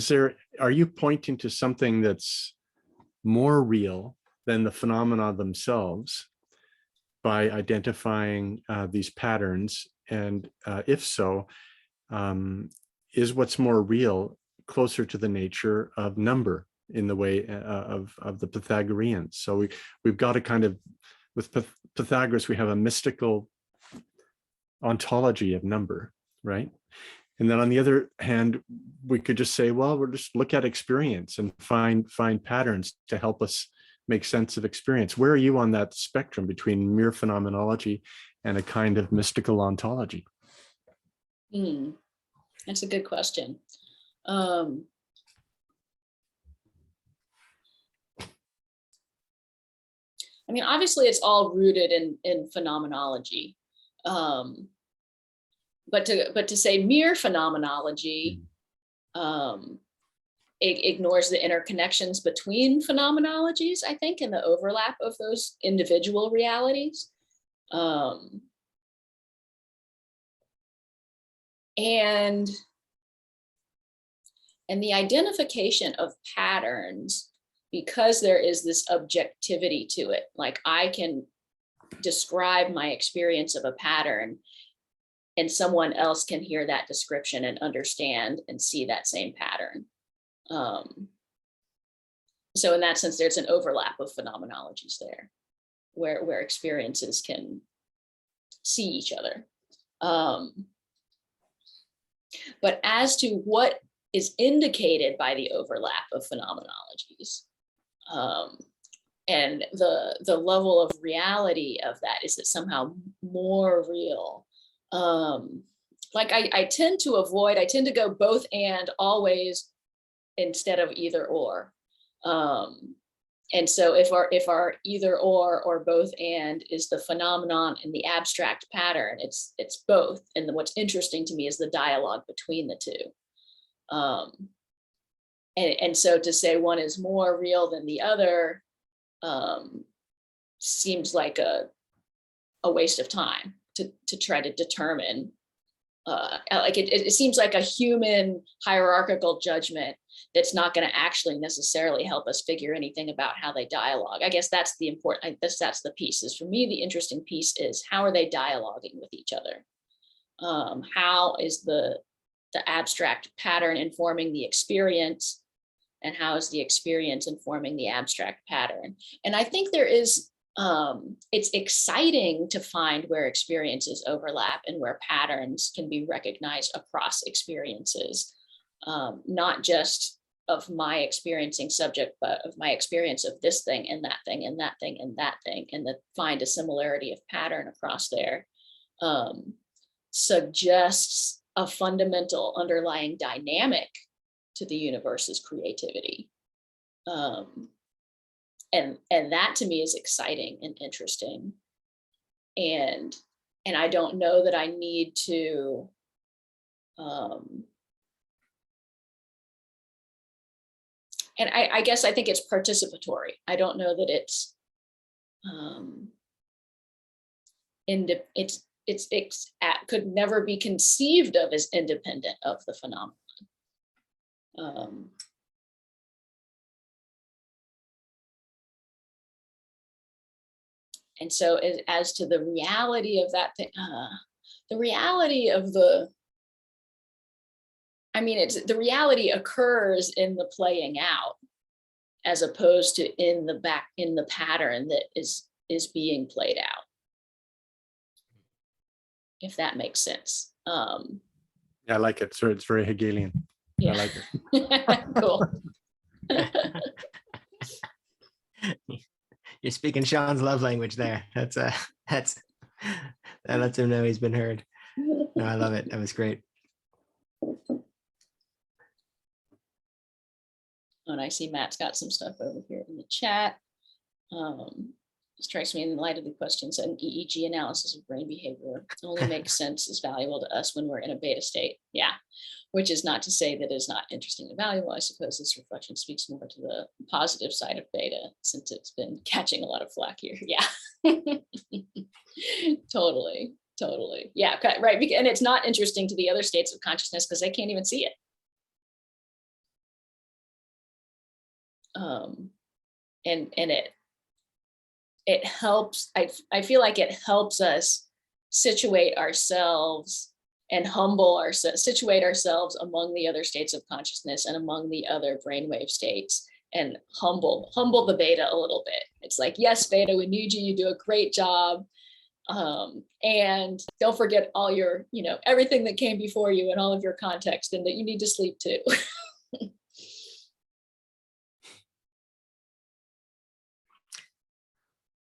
are you pointing to something that's more real than the phenomena themselves by identifying these patterns? And if so, is what's more real closer to the nature of number in the way of the Pythagoreans? So we've got a kind of, with Pythagoras, we have a mystical ontology of number, right? And then on the other hand, we could just say, well, we'll just look at experience and find patterns to help us make sense of experience. Where are you on that spectrum between mere phenomenology and a kind of mystical ontology? That's a good question. I mean, obviously it's all rooted in phenomenology. But to say mere phenomenology it ignores the interconnections between phenomenologies, I think, and the overlap of those individual realities. And the identification of patterns, because there is this objectivity to it, like I can describe my experience of a pattern and someone else can hear that description and understand and see that same pattern. So in that sense, there's an overlap of phenomenologies there where experiences can see each other. But as to what is indicated by the overlap of phenomenologies, and the level of reality of that, is it somehow more real? Like I tend to go both and always instead of either or. And so if our either or both and is the phenomenon and the abstract pattern, it's both. And what's interesting to me is the dialogue between the two. And so to say one is more real than the other seems like a waste of time to try to determine. Like it seems like a human hierarchical judgment that's not going to actually necessarily help us figure anything about how they dialogue. I guess that's the important, that's the piece. Is for me, the interesting piece is, how are they dialoguing with each other? How is the abstract pattern informing the experience, and how is the experience informing the abstract pattern? And I think there is, it's exciting to find where experiences overlap and where patterns can be recognized across experiences, not just of my experiencing subject, but of my experience of this thing and that thing and that thing and that thing, and that find a similarity of pattern across there suggests a fundamental underlying dynamic to the universe's creativity. And that to me is exciting and interesting. And I don't know that I need to and I guess I think it's participatory. I don't know that it's could never be conceived of as independent of the phenomenon. And so as to the reality of that thing, the reality of the reality occurs in the playing out, as opposed to in the pattern that is being played out, if that makes sense. Yeah, I like it. So it's very Hegelian. Yeah. I like it. Cool. You're speaking Sean's love language there. That lets him know he's been heard. No, I love it. That was great. And I see Matt's got some stuff over here in the chat. It strikes me, in light of the questions, an EEG analysis of brain behavior only makes sense, is valuable to us when we're in a beta state. Yeah. which is not to say that it's not interesting and valuable. I suppose this reflection speaks more to the positive side of beta, since it's been catching a lot of flack here. Yeah, totally. Yeah, right. And it's not interesting to the other states of consciousness because they can't even see it. And it helps. I feel like it helps us situate ourselves and situate ourselves among the other states of consciousness and among the other brainwave states, and humble the beta a little bit. It's like, yes, beta, we need you. You do a great job. And don't forget all your, everything that came before you and all of your context, and that you need to sleep too.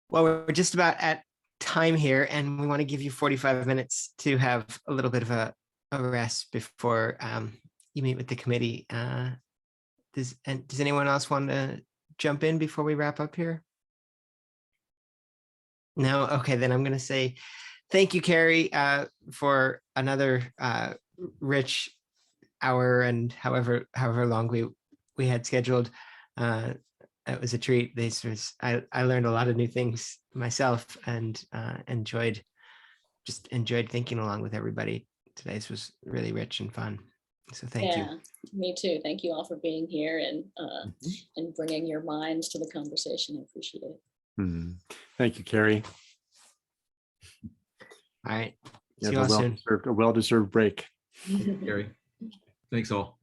Well, we're just about at time here, and we want to give you 45 minutes to have a little bit of a rest before you meet with the committee. Does anyone else want to jump in before we wrap up here? No? Okay, then I'm going to say thank you, Carrie, for another rich hour and however long we had scheduled. It was a treat. I learned a lot of new things myself, and enjoyed thinking along with everybody today. This was really rich and fun. So thank you. Me too. Thank you all for being here and bringing your minds to the conversation. I appreciate it. Thank you, Carrie. All right. You See have you all soon. a well-deserved break. Gary, thanks all.